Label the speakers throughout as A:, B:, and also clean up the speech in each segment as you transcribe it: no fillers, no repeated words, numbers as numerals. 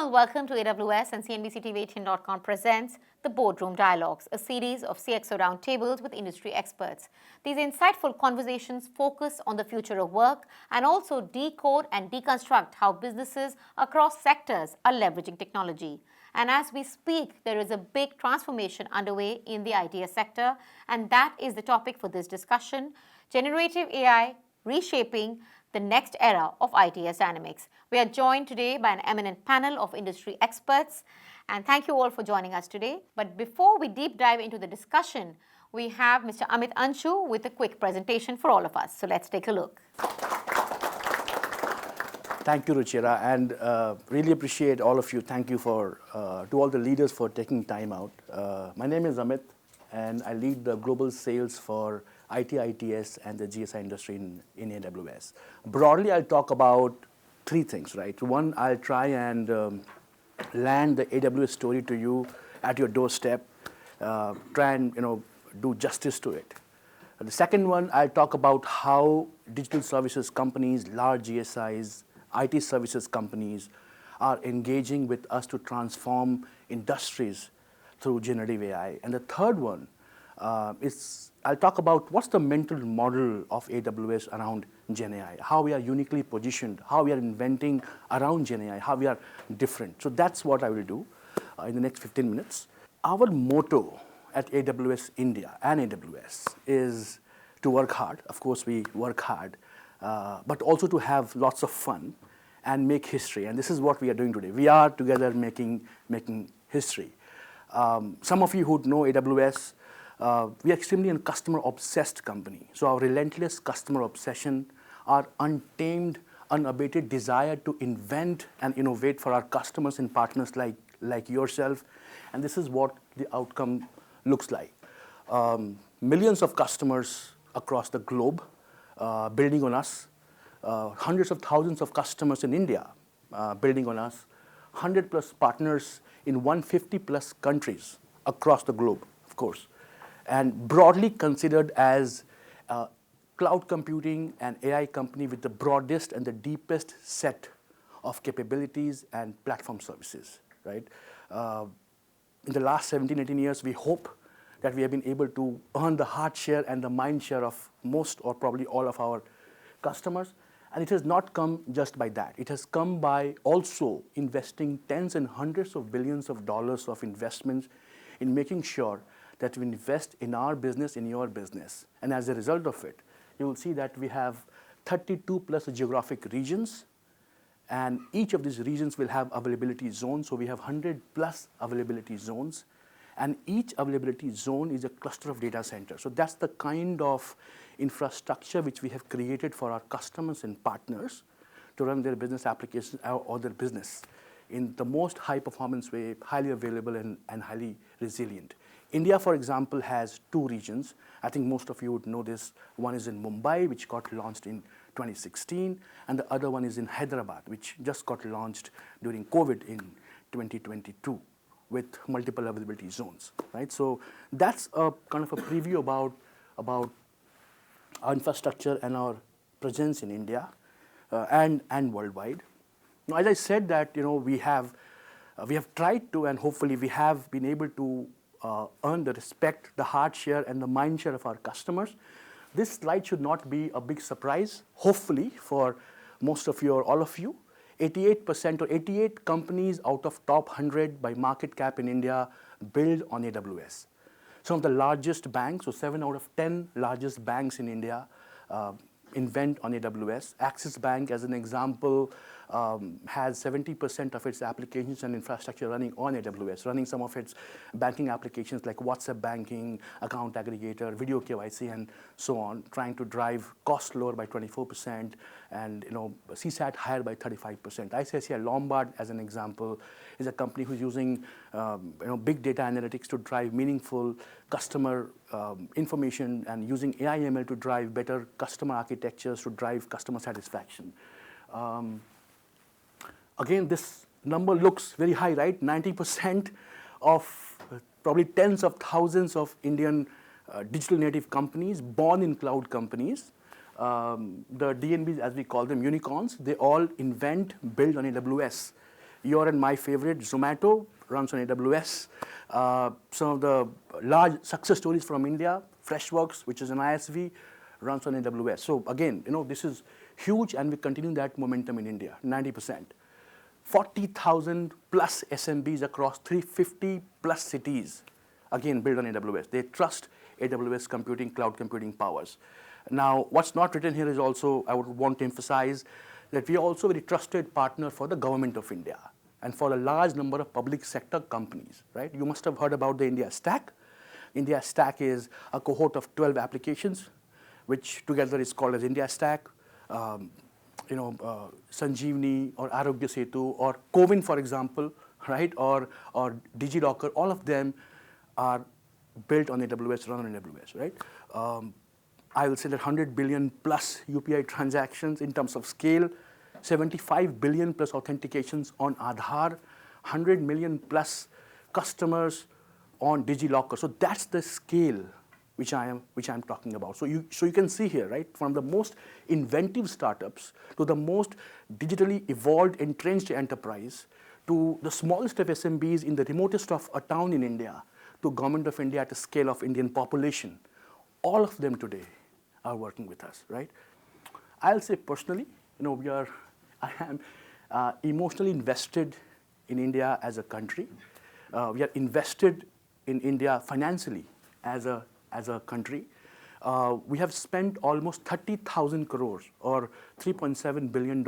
A: all, welcome to AWS and cnbc.com presents the Boardroom Dialogues, a series of CXO roundtables with industry experts. These insightful conversations focus on the future of work and also decode and deconstruct how businesses across sectors are leveraging technology. And as we speak, there is a big transformation underway in the ITeS sector, and that is the topic for this discussion: generative AI reshaping the next era of ITeS dynamics. We are joined today by an eminent panel of industry experts, and thank you all for joining us today. But before we deep dive into the discussion, we have Mr. Amit Anshu with a quick presentation for all of us. So let's take a look.
B: Thank you, Ruchira, and really appreciate all of you. Thank you to all the leaders for taking time out. My name is Amit, and I lead the global sales for IT, ITeS, and the GSI industry in AWS. Broadly, I'll talk about three things, right? One, I'll try and land the AWS story to you at your doorstep, try and do justice to it. The second one, I'll talk about how digital services companies, large GSIs, IT services companies are engaging with us to transform industries through generative AI. And the third one is I'll talk about what's the mental model of AWS around Gen AI, how we are uniquely positioned, how we are inventing around Gen AI, how we are different. So that's what I will do in the next 15 minutes. Our motto at AWS India and AWS is to work hard. Of course, we work hard, but also to have lots of fun and make history. And this is what we are doing today. We are together making history. Some of you who know AWS, we are extremely a customer-obsessed company. So our relentless customer obsession, our untamed, unabated desire to invent and innovate for our customers and partners like yourself. And this is what the outcome looks like. Millions of customers across the globe building on us, hundreds of thousands of customers in India building on us, 100 plus partners in 150 plus countries across the globe, of course, and broadly considered as a cloud computing and AI company with the broadest and the deepest set of capabilities and platform services, right? In the last 17, 18 years, we hope that we have been able to earn the heart share and the mind share of most or probably all of our customers. And it has not come just by that. It has come by also investing tens and hundreds of billions of dollars of investments in making sure that we invest in our business, in your business. And as a result of it, you will see that we have 32 plus geographic regions, and each of these regions will have availability zones. So we have 100 plus availability zones, and each availability zone is a cluster of data centers. So that's the kind of infrastructure which we have created for our customers and partners to run their business applications or their business in the most high performance way, highly available and highly resilient. India, for example, has two regions. I think most of you would know this. One is in Mumbai, which got launched in 2016, and the other one is in Hyderabad, which just got launched during COVID in 2022 with multiple availability zones, right? So that's a kind of a preview about our infrastructure and our presence in India and worldwide. Now, as I said that we have tried to, and hopefully we have been able to earn the respect, the heart share, and the mind share of our customers. This slide should not be a big surprise, hopefully, for most of you or all of you. 88% or 88 companies out of top 100 by market cap in India build on AWS. Some of the largest banks, so 7 out of 10 largest banks in India invent on AWS. Axis Bank, as an example, has 70% of its applications and infrastructure running on AWS, running some of its banking applications like WhatsApp banking, account aggregator, video KYC, and so on, trying to drive cost lower by 24% and CSAT higher by 35%. ICICI Lombard, as an example, is a company who's using big data analytics to drive meaningful customer information and using AI ML to drive better customer architectures to drive customer satisfaction. Again, this number looks very high, right? 90% of probably tens of thousands of Indian digital native companies born in cloud companies. The DNBs, as we call them, unicorns, they all invent, build on AWS. Your and my favorite, Zomato, runs on AWS. Some of the large success stories from India, Freshworks, which is an ISV, runs on AWS. So again, this is huge, and we continue that momentum in India, 90%. 40,000 plus SMBs across 350 plus cities, again, built on AWS. They trust AWS computing, cloud computing powers. Now, what's not written here is also, I would want to emphasize that we are also a very trusted partner for the government of India and for a large number of public sector companies, right? You must have heard about the India Stack. India Stack is a cohort of 12 applications, which together is called as India Stack. Sanjeevani or Arogya Setu or Covin, for example, right? Or DigiLocker, all of them are built on AWS, run on AWS, right? I will say that 100 billion plus UPI transactions in terms of scale, 75 billion plus authentications on Aadhaar, 100 million plus customers on DigiLocker. So that's the scale which I am talking about. So you can see here, right, from the most inventive startups to the most digitally evolved, entrenched enterprise, to the smallest of SMBs in the remotest of a town in India, to Government of India at a scale of Indian population. All of them today are working with us, right? I'll say personally, I am emotionally invested in India as a country. We are invested in India financially as a country. We have spent almost 30,000 crores or $3.7 billion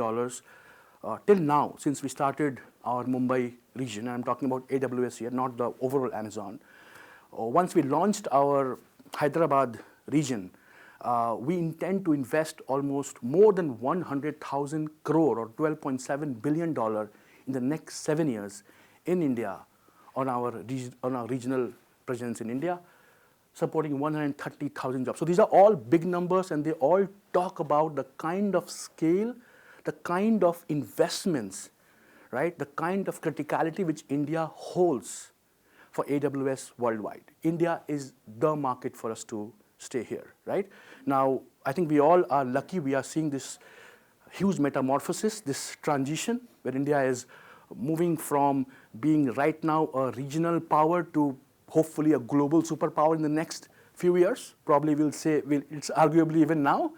B: till now since we started our Mumbai region. I'm talking about AWS here, not the overall Amazon. Once we launched our Hyderabad region, we intend to invest almost more than 100,000 crore or $12.7 billion in the next 7 years in India on our regional presence in India, supporting 130,000 jobs. So these are all big numbers, and they all talk about the kind of scale, the kind of investments, right? The kind of criticality which India holds for AWS worldwide. India is the market for us to stay here, right? Now, I think we all are lucky we are seeing this huge metamorphosis, this transition, where India is moving from being right now a regional power to hopefully a global superpower in the next few years. Probably we'll say it's arguably even now.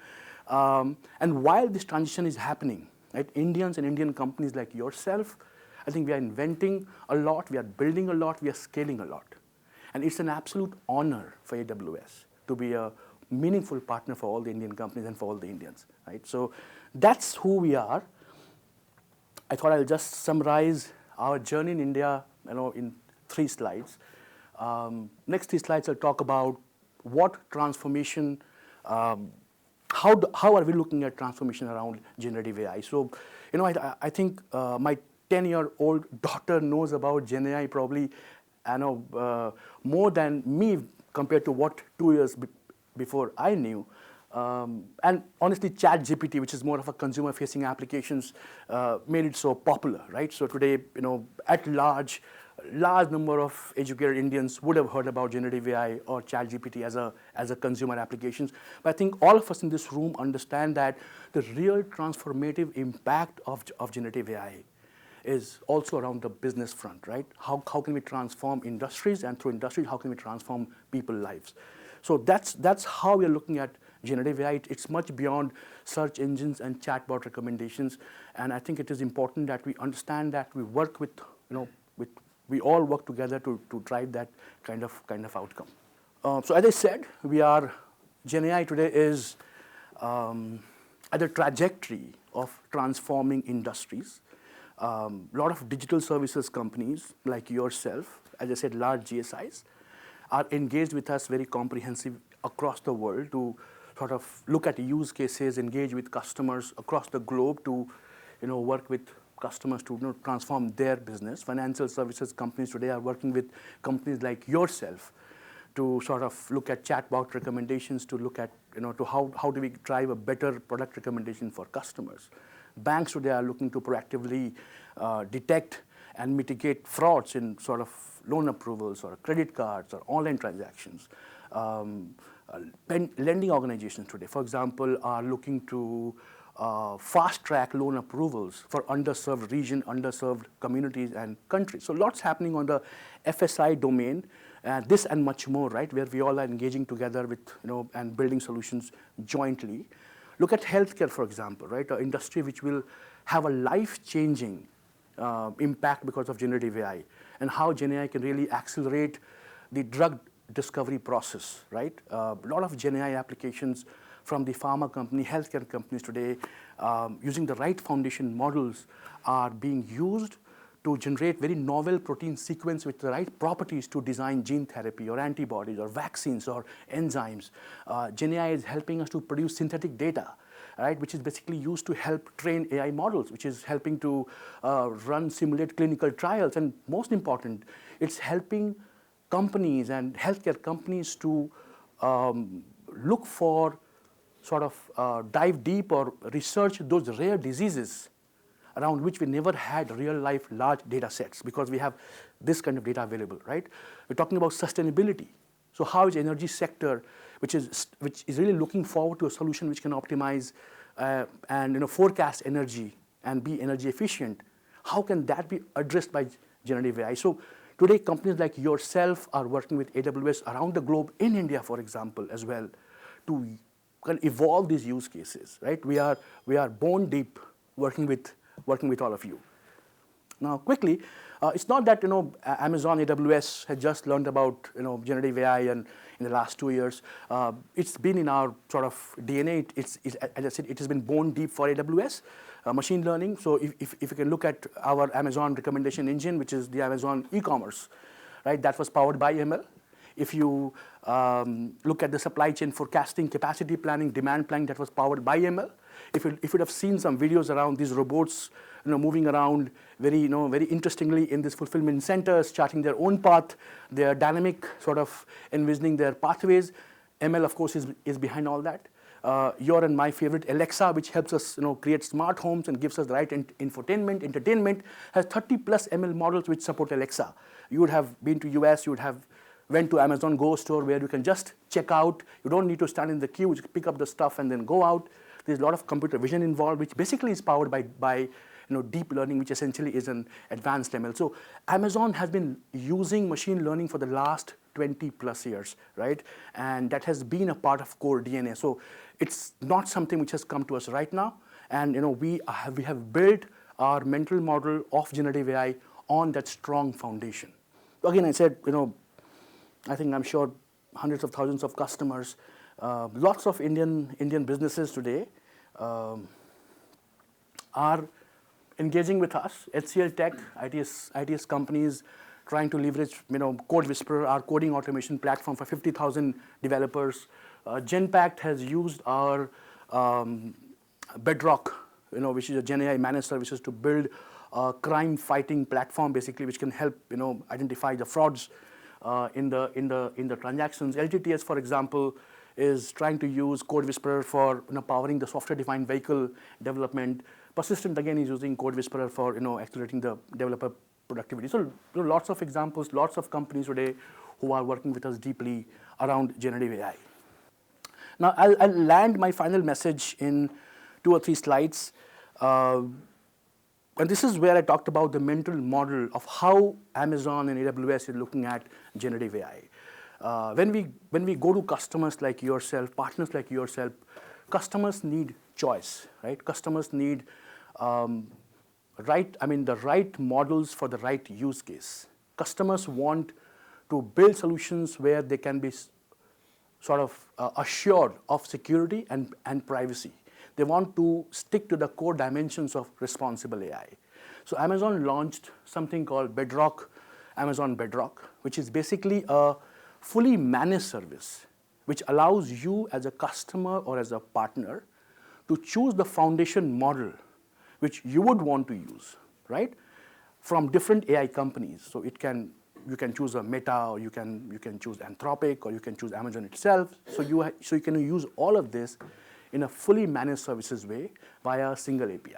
B: And while this transition is happening, right, Indians and Indian companies like yourself, I think we are inventing a lot, we are building a lot, we are scaling a lot. And it's an absolute honor for AWS to be a meaningful partner for all the Indian companies and for all the Indians, right? So that's who we are. I thought I'll just summarize our journey in India, in 3 slides. Next 3 slides I'll talk about what transformation, how are we looking at transformation around generative AI. So, I think my 10-year-old daughter knows about Gen AI probably, more than me compared to what 2 years before I knew. And honestly, ChatGPT, which is more of a consumer-facing applications, made it so popular, right? So today, at large number of educated Indians would have heard about generative AI or ChatGPT as a consumer applications. But I think all of us in this room understand that the real transformative impact of generative AI is also around the business front, right? How can we transform industries, and through industries, how can we transform people's lives? So that's how we're looking at generative AI. It's much beyond search engines and chatbot recommendations. And I think it is important that we understand that we work with, we all work together to drive that kind of outcome. So as I said, Gen AI today is at the trajectory of transforming industries. A lot of digital services companies like yourself, as I said, large GSIs, are engaged with us very comprehensive across the world to sort of look at use cases, engage with customers across the globe to work with customers to transform their business. Financial services companies today are working with companies like yourself to sort of look at chatbot recommendations, to look at to how do we drive a better product recommendation for customers. Banks today are looking to proactively detect and mitigate frauds in sort of loan approvals or credit cards or online transactions. Lending organizations today, for example, are looking to fast-track loan approvals for underserved region, underserved communities and countries. So lots happening on the FSI domain, this and much more, right, where we all are engaging together with, and building solutions jointly. Look at healthcare, for example, right, an industry which will have a life-changing impact because of generative AI, and how Gen AI can really accelerate the drug discovery process, right? A lot of Gen AI applications from the pharma company, healthcare companies today, using the right foundation models are being used to generate very novel protein sequence with the right properties to design gene therapy or antibodies or vaccines or enzymes. Gen AI is helping us to produce synthetic data, right, which is basically used to help train AI models, which is helping to simulate clinical trials. And most important, it's helping companies and healthcare companies to look for sort of dive deep or research those rare diseases around which we never had real-life large data sets because we have this kind of data available, right? We're talking about sustainability. So how is energy sector, which is really looking forward to a solution which can optimize and forecast energy and be energy efficient, how can that be addressed by generative AI? So today, companies like yourself are working with AWS around the globe, in India, for example, as well, to can evolve these use cases, right? We are bone deep working with all of you. Now, quickly, it's not that Amazon AWS had just learned about generative AI and in the last 2 years. It's been in our sort of DNA. It's as I said, it has been bone deep for AWS. Machine learning. So if you can look at our Amazon recommendation engine, which is the Amazon e-commerce, right? That was powered by ML. If you look at the supply chain forecasting, capacity planning, demand planning, that was powered by ML. If you'd have seen some videos around these robots, moving around very interestingly in these fulfillment centers, charting their own path, they are dynamic, sort of envisioning their pathways. ML, of course, is behind all that. Your and my favorite Alexa, which helps us create smart homes and gives us the right infotainment, entertainment, has 30 plus ML models which support Alexa. You would have been to US, you would have went to Amazon Go store where you can just check out. You don't need to stand in the queue, you pick up the stuff and then go out. There's a lot of computer vision involved, which basically is powered by deep learning, which essentially is an advanced ML. So Amazon has been using machine learning for the last 20 plus years, right? And that has been a part of core DNA. So it's not something which has come to us right now. And we have built our mental model of generative AI on that strong foundation. So again, I said, I think I'm sure hundreds of thousands of customers, lots of Indian businesses today are engaging with us. HCL Tech, ITeS companies trying to leverage Code Whisperer, our coding automation platform for 50,000 developers. Genpact has used our Bedrock, which is a Gen AI managed services to build a crime fighting platform, basically, which can help identify the frauds in the transactions. LTTS, for example, is trying to use Code Whisperer for powering the software-defined vehicle development. Persistent, again, is using Code Whisperer for accelerating the developer productivity. So lots of examples, lots of companies today who are working with us deeply around generative AI. Now, I'll land my final message in 2 or 3 slides. And this is where I talked about the mental model of how Amazon and AWS is looking at generative AI. When we go to customers like yourself, partners like yourself, customers need choice, right? Customers need the right models for the right use case. Customers want to build solutions where they can be sort of assured of security and privacy. They want to stick to the core dimensions of responsible AI. So Amazon launched something called Bedrock, Amazon Bedrock, which is basically a fully managed service, which allows you as a customer or as a partner to choose the foundation model which you would want to use, right? From different AI companies. So you can choose a Meta, or you can choose Anthropic, or you can choose Amazon itself. So you can use all of this in a fully managed services way via a single API.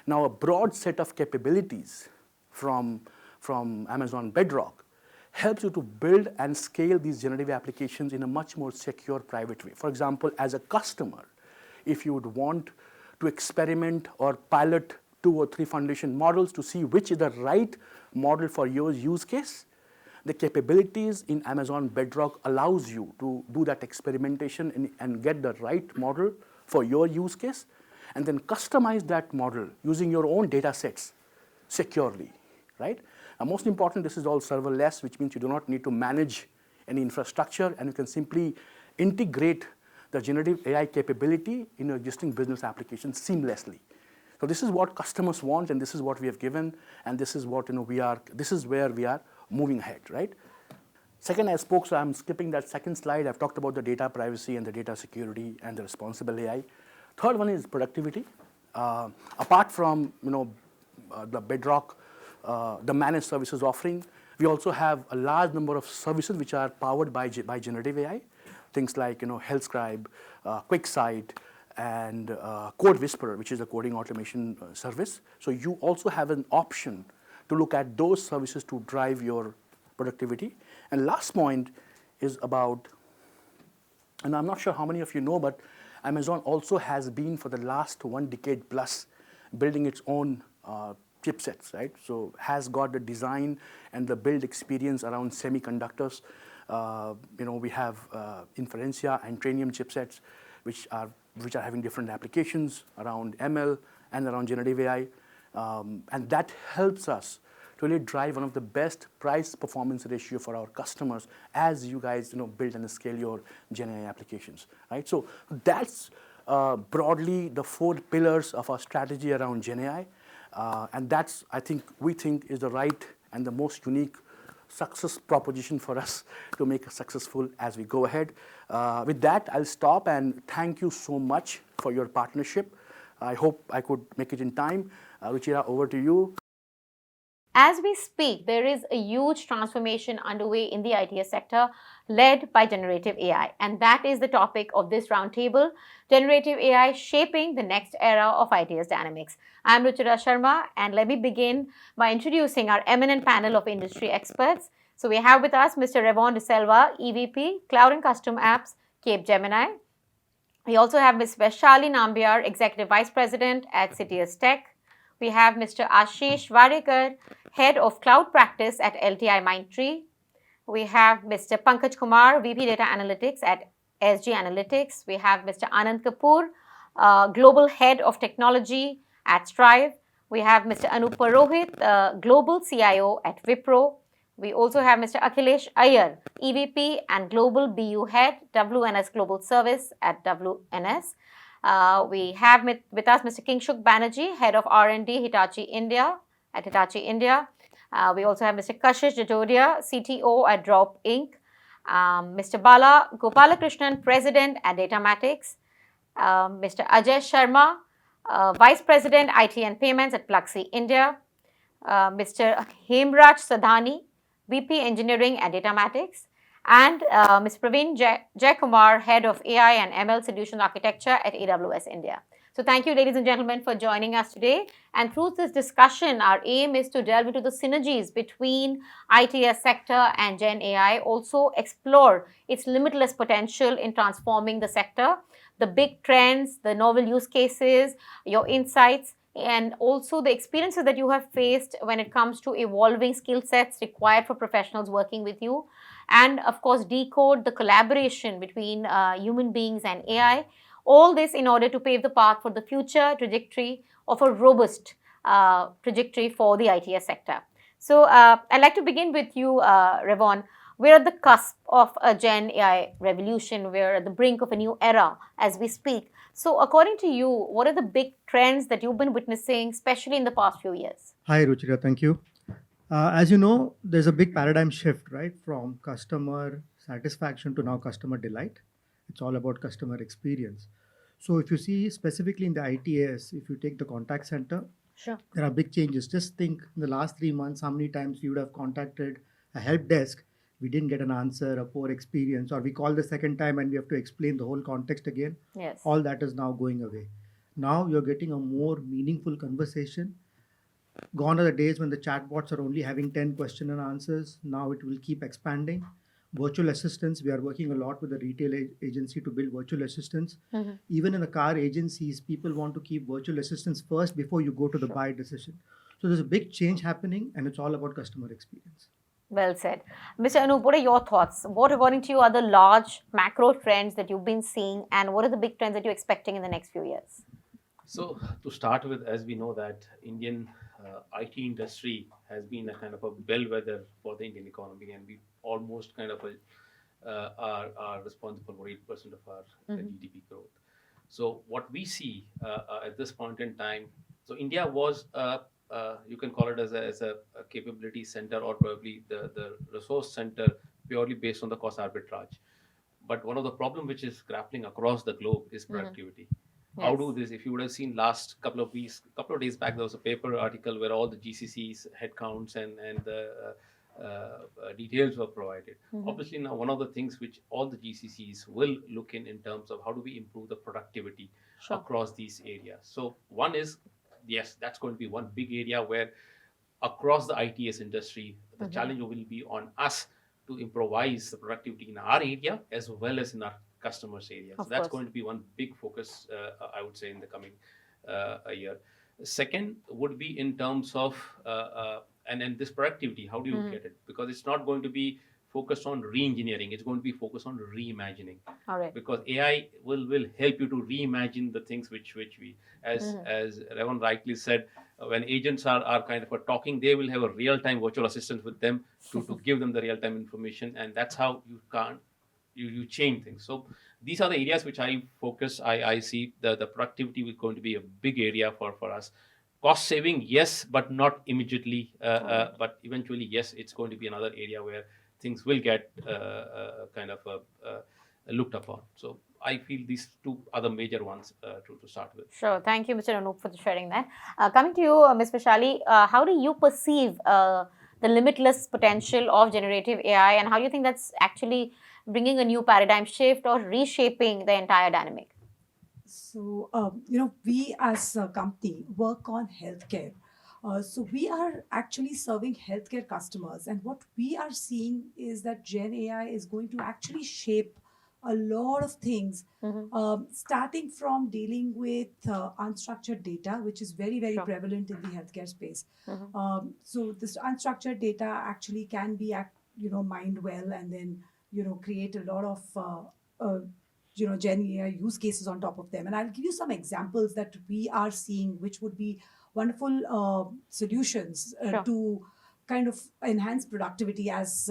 B: Now, a broad set of capabilities from Amazon Bedrock helps you to build and scale these generative applications in a much more secure, private way. For example, as a customer, if you would want to experiment or pilot 2 or 3 foundation models to see which is the right model for your use case. The capabilities in Amazon Bedrock allows you to do that experimentation and get the right model for your use case, and then customize that model using your own data sets securely, right? And most important, this is all serverless, which means you do not need to manage any infrastructure, and you can simply integrate the generative AI capability in your existing business applications seamlessly. So this is what customers want, and this is what we have given, and this is what this is where we are moving ahead, right? Second, I spoke, so I'm skipping that second slide. I've talked about the data privacy and the data security and the responsible AI. Third one is productivity. Apart from the Bedrock, the managed services offering, we also have a large number of services which are powered by generative AI. Things like HealthScribe, QuickSight, and Code Whisperer, which is a coding automation service. So you also have an option to look at those services to drive your productivity. And last point is about, and I'm not sure how many of you know, but Amazon also has been for the last 1 decade plus building its own chipsets, right? So has got the design and the build experience around semiconductors. We have Inferentia and Trainium chipsets, which are having different applications around ML and around generative AI, and that helps us to really drive one of the best price-performance ratio for our customers as you guys build and scale your Gen AI applications, right? So that's broadly the 4 pillars of our strategy around Gen AI, and that's, we think is the right and the most unique success proposition for us to make us successful as we go ahead. With that, I'll stop and thank you so much for your partnership. I hope I could make it in time. Ruchira, over to you.
A: As we speak, there is a huge transformation underway in the ITeS sector led by generative AI. And that is the topic of this roundtable, generative AI shaping the next era of ITeS dynamics. I'm Ruchira Sharma, and let me begin by introducing our eminent panel of industry experts. So we have with us Mr. Revon De Silva, EVP, Cloud and Custom Apps, Capgemini. We also have Ms. Vaishali Nambiar, Executive Vice President at CTS Tech. We have Mr. Ashish Varekar, Head of Cloud Practice at LTI Mindtree. We have Mr. Pankaj Kumar, VP Data Analytics at SG Analytics. We have Mr. Anand Kapoor, Global Head of Technology at Strive. We have Mr. Anup Purohit, Global CIO at Wipro. We also have Mr. Akhilesh Iyer, EVP and Global BU Head, WNS Global Service at WNS. We have with us Mr. Kingshuk Banerjee, Head of R&D Hitachi India at Hitachi India. We also have Mr. Kashish Jajodia, CTO at Drop Inc. Mr. Bala Gopalakrishnan, President at Datamatics. Mr. Ajay Sharma, Vice President IT and Payments at Pluxee India. Mr. Hemraj Sadhani, VP Engineering at Datamatics. And Ms. Praveen Jaikumar, Head of AI and ML Solution Architecture at AWS India. So thank you, ladies and gentlemen, for joining us today. And through this discussion, our aim is to delve into the synergies between ITeS sector and Gen AI, also explore its limitless potential in transforming the sector, the big trends, the novel use cases, your insights, and also the experiences that you have faced when it comes to evolving skill sets required for professionals working with you. And of course, decode the collaboration between human beings and AI. All this in order to pave the path for the future trajectory of a robust trajectory for the ITeS sector. So I'd like to begin with you, Revon. We're at the cusp of a Gen AI revolution. We're at the brink of a new era as we speak. So according to you, what are the big trends that you've been witnessing, especially in the past few years?
C: Hi, Ruchira. Thank you. As you know, there's a big paradigm shift, right? From customer satisfaction to now customer delight. It's all about customer experience. So if you see specifically in the ITeS, if you take the contact center,
A: sure,
C: there are big changes. Just think in the last 3 months, how many times you would have contacted a help desk, we didn't get an answer, a poor experience, or we call the second time and we have to explain the whole context again.
A: Yes.
C: All that is now going away. Now you're getting a more meaningful conversation. Gone are the days when the chatbots are only having 10 question and answers. Now it will keep expanding. Virtual assistants, we are working a lot with the retail agency to build virtual assistants. Even in the car agencies, people want to keep virtual assistants first before you go to the buy decision. So there's a big change happening, and it's all about customer experience.
A: Well said. Mr. Anup, what are your thoughts? What, according to you, are the large macro trends that you've been seeing, and what are the big trends that you're expecting in the next few years?
D: So to start with, as we know that Indian IT industry has been a kind of a bellwether for the Indian economy, and we almost kind of are responsible for 8% of our GDP growth. So what we see at this point in time, so India was you can call it as a capability center, or probably the resource center, purely based on the cost arbitrage. But one of the problem which is grappling across the globe is productivity. How do this? If you would have seen last couple of days back, there was a paper article where all the GCCs headcounts and the details were provided. Obviously, now one of the things which all the GCCs will look in terms of how do we improve the productivity across these areas. So one is, yes, that's going to be one big area where across the ITeS industry, the challenge will be on us to improvise the productivity in our area as well as in our customers' area. So that's going to be one big focus, I would say, in the coming year. Second would be in terms of and this productivity. How do you get it? Because it's not going to be focused on re-engineering. It's going to be focused on reimagining.
A: All right.
D: Because AI will help you to reimagine the things which we, as Ravan rightly said, when agents are kind of talking, they will have a real-time virtual assistant with them to give them the real-time information, and that's how you change things. So these are the areas which I focus. I see the productivity is going to be a big area for us. Cost saving, yes, but not immediately. But eventually, yes, it's going to be another area where things will get kind of looked upon. So I feel these two are the major ones to start with.
A: Sure. Thank you, Mr. Anup, for sharing that. Coming to you, Ms. Vishali, how do you perceive the limitless potential of generative AI, and how do you think that's actually bringing a new paradigm shift or reshaping the entire dynamic?
E: So, we as a company work on healthcare. So we are actually serving healthcare customers, and what we are seeing is that Gen AI is going to actually shape a lot of things, starting from dealing with unstructured data, which is very, very prevalent in the healthcare space. So this unstructured data actually can be, mined well, and then create a lot of Gen AI use cases on top of them. And I'll give you some examples that we are seeing, which would be wonderful solutions to kind of enhance productivity, as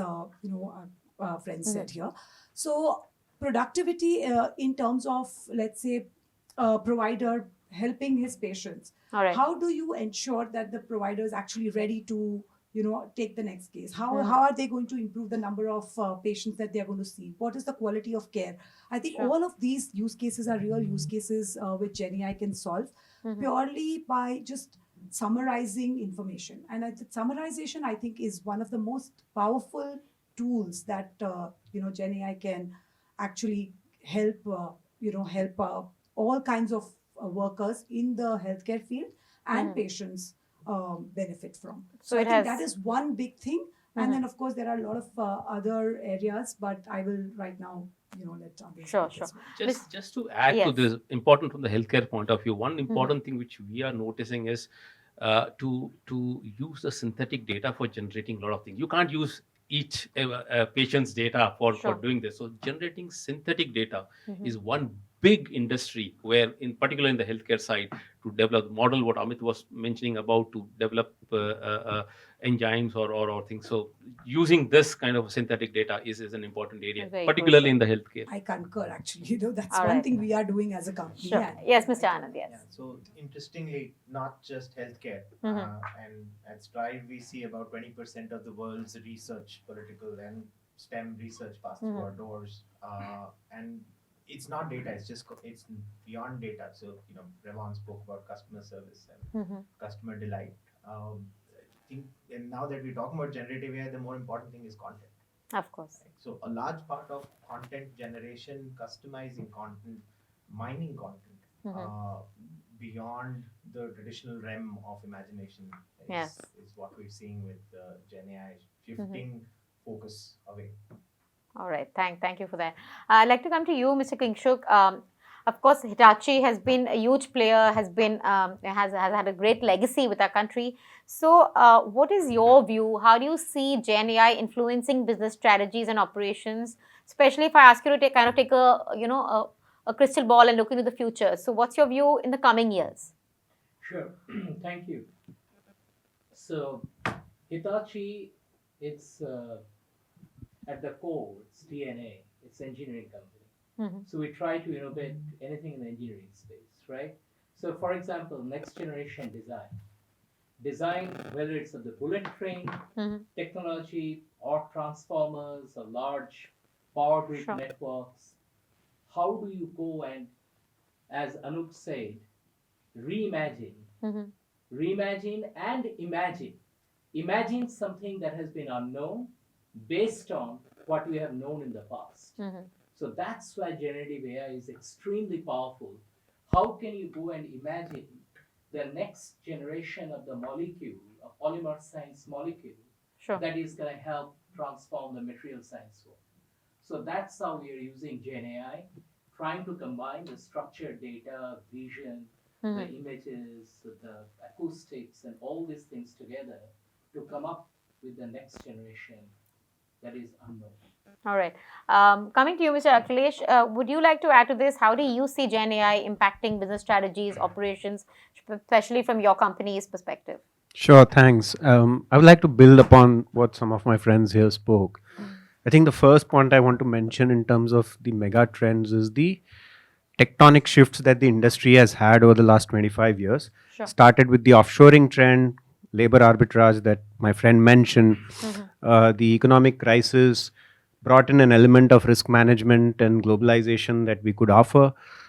E: friend said here. So productivity in terms of, let's say, provider helping his patients.
A: All right.
E: How do you ensure that the provider is actually ready to take the next case? How are they going to improve the number of patients that they are going to see? What is the quality of care? I think all of these use cases are real use cases which Gen AI can solve purely by just summarizing information. And summarization, I think, is one of the most powerful tools that Gen AI can actually help all kinds of workers in the healthcare field and patients benefit from. So I think that is one big thing. And then, of course, there are a lot of other areas, but I will right now, let others.
A: Sure.
D: Just to add to this, important from the healthcare point of view, one important thing which we are noticing is to use the synthetic data for generating a lot of things. You can't use each patient's data for doing this. So generating synthetic data is one big industry where, in particular in the healthcare side, to develop model, what Amit was mentioning about, to develop enzymes or things. So using this kind of synthetic data is an important area, particularly in the healthcare.
E: I concur, actually. That's one thing we are doing as a company.
A: Sure. Yes, Mr. Anand, yes.
F: Yeah, so interestingly, not just healthcare. And at Strive, we see about 20% of the world's research, political and STEM research passes through our doors. And it's not data, it's beyond data. So, Ravan spoke about customer service and customer delight. I think, and now that we're talking about generative AI, the more important thing is content.
A: Of course.
F: Right? So a large part of content generation, customizing content, mining content, beyond the traditional realm of imagination is what we're seeing with Gen AI shifting focus away.
A: All right. Thank you for that. I'd like to come to you, Mr. Kingshuk. Of course, Hitachi has been a huge player, has had a great legacy with our country. So, what is your view? How do you see Gen AI influencing business strategies and operations? Especially if I ask you to take a a crystal ball and look into the future. So, what's your view in the coming years?
G: Sure. Thank you. So, Hitachi, it's at the core, it's DNA, it's engineering company.
A: Mhm.
G: So we try to innovate anything in the engineering space, right? So, for example, next generation design, whether it's of the bullet train
A: Mhm.
G: technology or transformers or large power grid
A: Sure.
G: networks, how do you go and, as Anup said, reimagine,
A: Mhm.
G: reimagine and imagine. Imagine something that has been unknown based on what we have known in the past.
A: Mhm.
G: So that's why generative AI is extremely powerful. How can you go and imagine the next generation of the molecule, a polymer science molecule,
A: Sure.
G: that is going to help transform the material science world? So that's how we are using Gen AI, trying to combine the structured data, vision, the
A: Mhm.
G: images, the acoustics, and all these things together to come up with the next generation that is unknown.
A: All right. Coming to you, Mr. Akhilesh, would you like to add to this? How do you see Gen AI impacting business strategies, operations, especially from your company's perspective?
H: Sure, thanks. I would like to build upon what some of my friends here spoke. I think the first point I want to mention in terms of the mega trends is the tectonic shifts that the industry has had over the last 25 years.
A: Sure.
H: Started with the offshoring trend, labor arbitrage that my friend mentioned, the economic crisis brought in an element of risk management and globalization that we could offer.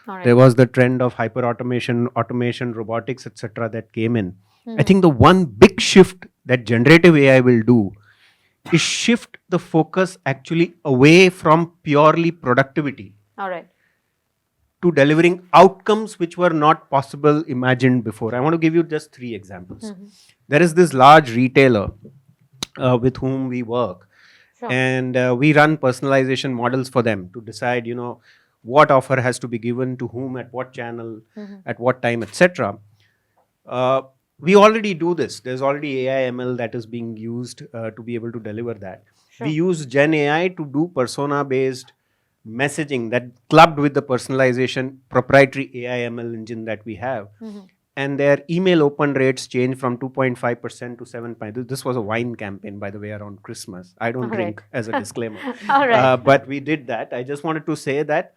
A: All right.
H: There was the trend of hyper automation, robotics, etc., that came in. I
A: Mhm.
H: think the one big shift that generative AI will do is shift the focus actually away from purely productivity
A: All right.
H: to delivering outcomes which were not possible imagined before. I want to give you just three examples.
A: Mhm.
H: There is this large retailer with whom we work,
A: Sure.
H: and we run personalization models for them to decide, what offer has to be given to whom, at what channel,
A: Mhm.
H: at what time, etc. Uh, we already do this. There's already AI ML that is being used to be able to deliver that. We
A: Sure.
H: use Gen AI to do persona based messaging that clubbed with the personalization proprietary AI ML engine that we have.
A: Mhm.
H: And their email open rates change from 2.5% to 7. This was a wine campaign, by the way, around Christmas. I
A: All
H: don't
A: right.
H: drink, as a disclaimer.
A: All right.
H: But we did that. I just wanted to say that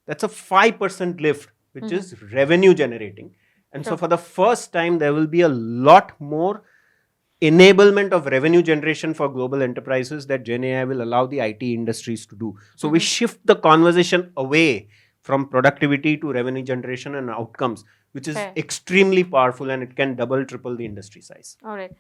H: that's a 5% lift, which
A: Mhm.
H: is revenue generating. And so
A: Sure.
H: for the first time, there will be a lot more enablement of revenue generation for global enterprises that Gen AI will allow the IT industries to do. So we
A: Mhm.
H: shift the conversation away from productivity to revenue generation and outcomes, which is
A: Fair.
H: extremely powerful, and it can double, triple the industry size.
A: All right.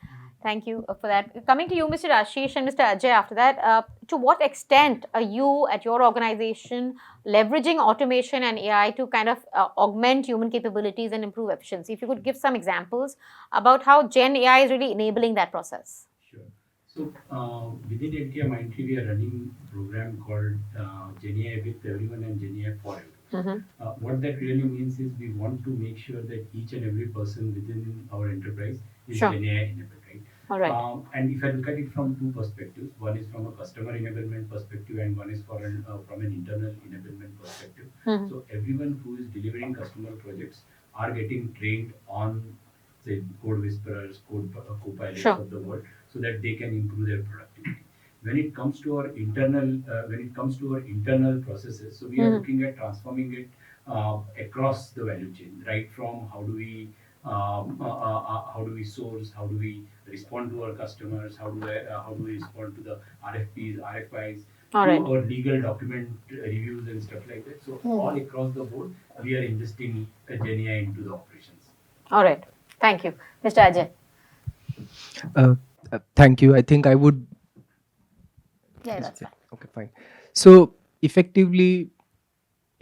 A: Thank you for that. Coming to you, Mr. Ashish and Mr. Ajay, after that, to what extent are you at your organization leveraging automation and AI to kind of augment human capabilities and improve efficiency? If you could give some examples about how Gen AI is really enabling that process.
I: Sure. So within LTI Mindtree, we are running a program called Gen AI with everyone and Gen AI for everyone. What that really means is we want to make sure that each and every person within our enterprise is
A: Sure.
I: Gen AI enabled, right?
A: All right.
I: And if I look at it from two perspectives, one is from a customer enablement perspective, and one is from an internal enablement perspective.
A: Mhm.
I: So everyone who is delivering customer projects are getting trained on, say, code whisperers, co-pilots
A: Sure.
I: of the world, so that they can improve their productivity. When it comes to our internal processes, so we are
A: Mhm.
I: looking at transforming it across the value chain, right from how do we source, how do we respond to our customers, how do we respond to the RFPs, RFIs,
A: All
I: to
A: right.
I: our legal document reviews and stuff like that. So
A: Mhm.
I: all across the board, we are investing Gen AI into the operations.
A: All right. Thank you. Mr. Ajay.
J: Thank you. I think I would.
A: Yeah,
J: Is
A: that's
J: it
A: fine.
J: okay? Fine. So effectively,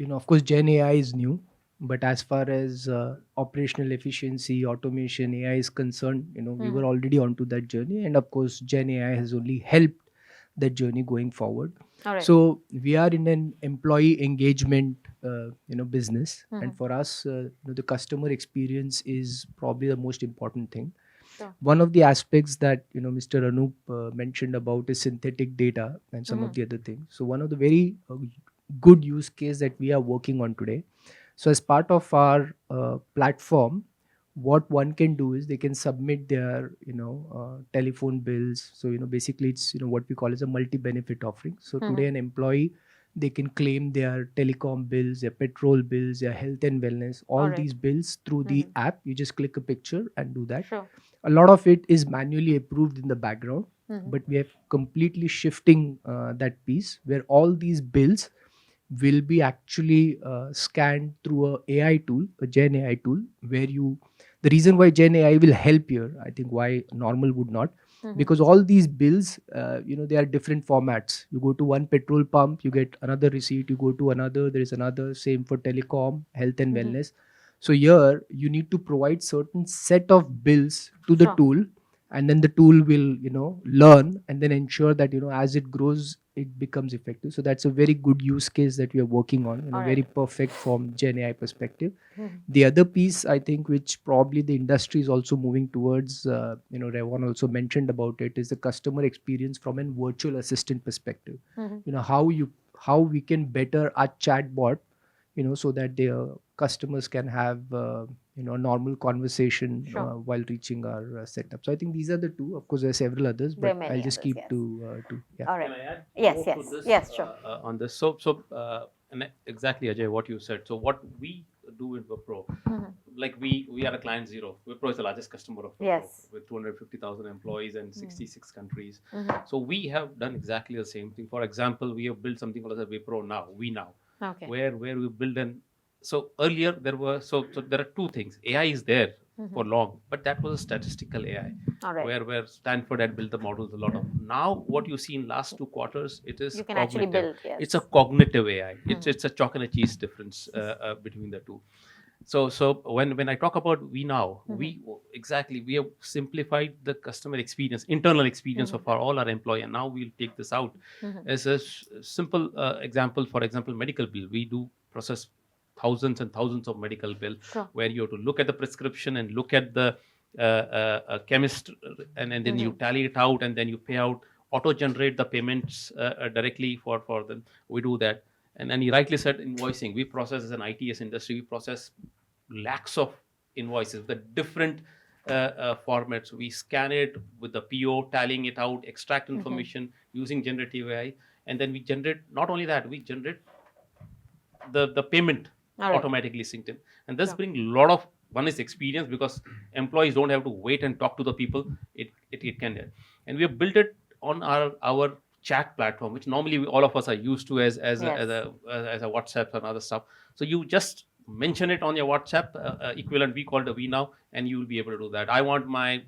J: of course, Gen AI is new, but as far as operational efficiency, automation, AI is concerned, we were
A: Mhm.
J: already onto that journey, and of course, Gen AI has only helped that journey going forward.
A: All right.
J: So we are in an employee engagement business,
A: Mhm.
J: and for us the customer experience is probably the most important thing.
A: Sure.
J: One of the aspects that Mr. Anup mentioned about is synthetic data and some of the other things. So one of the very good use case that we are working on today. So as part of our platform, what one can do is they can submit their telephone bills. So basically it's what we call as a multi benefit offering. So today an employee, they can claim their telecom bills, their petrol bills, their health and wellness, all
A: Alright.
J: these bills through the app. You just click a picture and do that.
A: Sure.
J: A lot of it is manually approved in the background, but we are completely shifting that piece where all these bills will be actually scanned through a AI tool, a Gen AI tool, where the reason why Gen AI will help here, I think why normal would not, because all these bills, they are different formats. You go to one petrol pump, you get another receipt. You go to another, there is another. Same for telecom, health and wellness. So here you need to provide certain set of bills to the
A: Sure.
J: tool, and then the tool will learn and then ensure that as it grows it becomes effective. So that's a very good use case that we are working on,
A: Alright.
J: very perfect from Gen AI perspective. The other piece I think which probably the industry is also moving towards, Revan also mentioned about it, is the customer experience from a virtual assistant perspective. How we can better our chatbot, so that the customers can have normal conversation
A: Sure.
J: while reaching our setup. So I think these are the two. Of course, there are several others,
A: There are
J: but
A: many
J: I'll just
A: others,
J: keep
A: yes.
J: to two. Yeah.
A: All right.
D: Can I add
A: Yes,
D: more
A: yes,
D: to this?
A: yes, sure.
D: On this, and exactly Ajay, what you said. So what we do in Wipro, like we are a client zero. Wipro is the largest customer of Wipro
A: Yes.
D: with 250,000 employees and 66 countries. So we have done exactly the same thing. For example, we have built something called as a Wipro Now, We Now,
A: Okay.
D: where we build an. So earlier there were so there are two things. AI is there for long, but that was a statistical AI.
A: All right.
D: Where Stanford had built the models a lot of. Now what you see in last 2 quarters, it is
A: You can actually
D: cognitive.
A: build, yes.
D: It's a cognitive AI. It's a chalk and a cheese difference between the two. So when I talk about we now, we have simplified the customer experience, internal experience of all our employee, and now we'll take this out as a simple example. For example, medical bill. We do process thousands and thousands of medical bill
A: Sure.
D: where you have to look at the prescription and look at the chemist, and then you tally it out, and then you pay out, auto generate the payments directly for them. We do that. And then he rightly said invoicing. We process as an ITeS industry, we process lakhs of invoices, the different formats. We scan it with the PO, tallying it out, extract information using generative AI, and then we generate. Not only that, we generate the payment
A: All right.
D: automatically synced in, and this
A: Sure.
D: bring a lot of, one is experience, because employees don't have to wait and talk to the people. It can, and we have built it on our chat platform, which normally all of us are used to as
A: Yes.
D: as a WhatsApp and other stuff. So you just mention it on your WhatsApp equivalent, we call it a we now, and you will be able to do that. I want my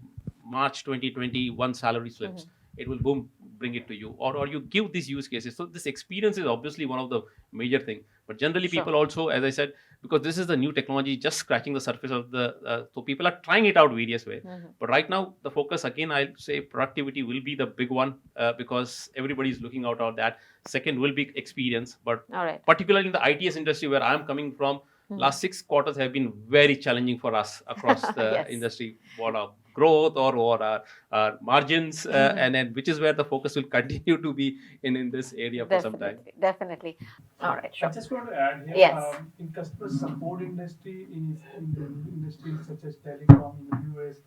D: March 2021 salary slips. It will boom bring it to you, or you give these use cases. So this experience is obviously one of the major thing. But generally,
A: Sure.
D: people also, as I said, because this is the new technology, just scratching the surface of the. So people are trying it out various way. But right now, the focus again, I'll say productivity will be the big one because everybody is looking out on that. Second will be experience, but
A: All right.
D: particularly in the ITeS industry where I'm coming from, last 6 quarters have been very challenging for us across the
A: Yes.
D: industry. What our growth or our margins, and then which is where the focus will continue to be in this area for some time.
A: Definitely. All right,
K: I
A: sure.
K: just want to add here,
A: Yes.
K: in customer support industry, in the industries such as telecom in the US,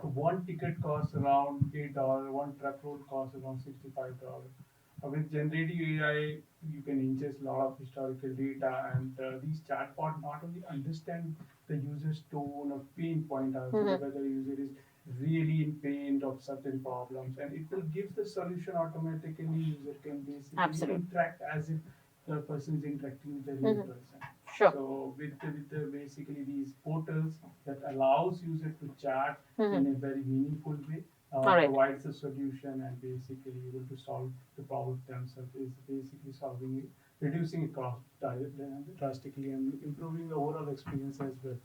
K: one ticket costs around $8, one truck roll costs around $65. With generative AI, you can ingest a lot of historical data, and these chatbot not only understand the user's tone or pain point, whether the user is really in pain of certain problems, and it will give the solution automatically. User can basically
A: Absolutely.
K: interact as if the person is interacting with the real person.
A: Sure.
K: So with the basically these portals that allows user to chat in a very meaningful way,
A: All right.
K: provides a solution and basically able to solve the problem themselves, is basically solving it, reducing it cost drastically, and improving the overall experience as well.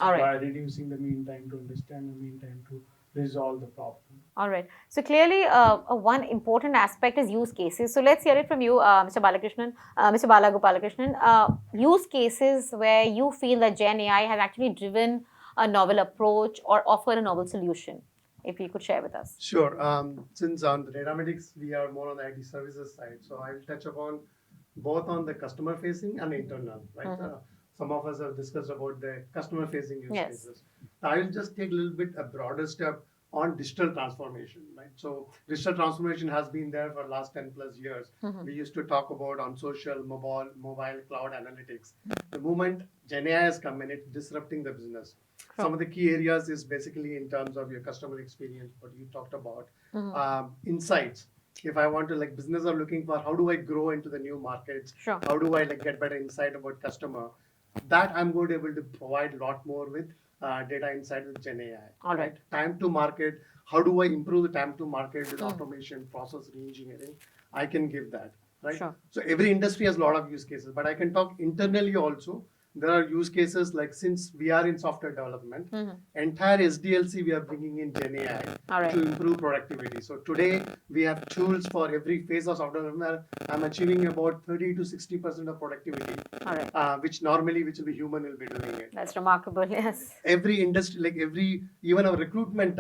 A: All right.
K: By reducing the mean time to understand, the mean time to resolve the problem.
A: All right. So clearly, one important aspect is use cases. So let's hear it from you, Mr. Balakrishnan, Mr. Balagopalakrishnan. Use cases where you feel that Gen AI has actually driven a novel approach or offered a novel solution. If you could share with us.
L: Sure. Since on the data analytics, we are more on the IT services side. So I'll touch upon both on the customer facing and internal, right? Some of us have discussed about the customer facing use cases. I will just take a little bit a broader step on digital transformation, right? So digital transformation has been there for the last 10 plus years. We used to talk about on social, mobile cloud analytics. The moment Gen AI has come in, it's disrupting the business. Some of the key areas is basically in terms of your customer experience, what you talked about, insights. If I want to, like, business are looking for how do I grow into the new markets? How do I like get better insight about customer? That I'm going to be able to provide a lot more with data insight with Gen AI.
A: All right.
L: Time to market. How do I improve the time to market with automation, process reengineering? I can give that, right? So every industry has a lot of use cases, but I can talk internally also. There are use cases like, since we are in software development, entire SDLC we are bringing in Gen AI to improve productivity. So today we have tools for every phase of software development. I'm achieving about 30 to 60% of productivity, which will be human will be doing it.
A: That's remarkable. Yes.
L: Every industry, like even our recruitment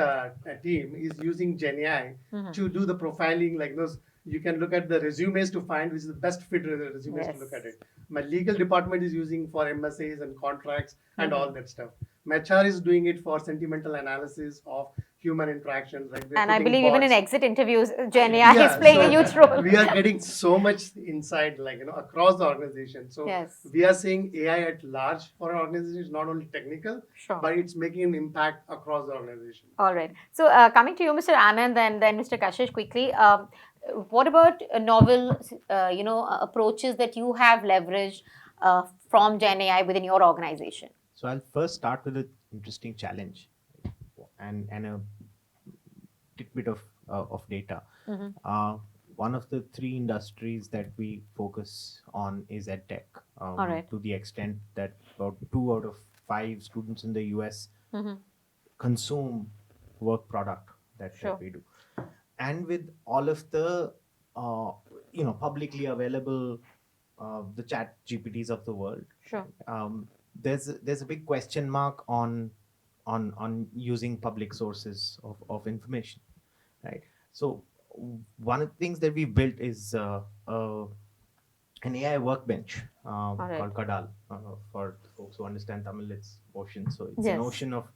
L: team is using Gen AI to do the profiling, like those. You can look at the resumes to find which is the best fit resumes to look at it. My legal department is using for MSAs and contracts and all that stuff. My HR is doing it for sentimental analysis of human interactions. Like,
A: and I believe even in exit interviews, Gen AI is playing a huge role.
L: We are getting so much insight, like, across the organization. So we are seeing AI at large for our organization is not only technical, but it's making an impact across the organization.
A: All right. So coming to you, Mr. Anand, and then Mr. Kashish, quickly. What about novel, approaches that you have leveraged from Gen AI within your organization?
F: So I'll first start with an interesting challenge and a tidbit of data. One of the three industries that we focus on is EdTech. To the extent that about 2 out of 5 students in the US consume work product that we do. And with all of the publicly available the chat GPTs of the world, there's a big question mark on using public sources of information, right? So one of the things that we built is an AI workbench called Kadal. For folks who understand Tamil, it's ocean. So it's an ocean of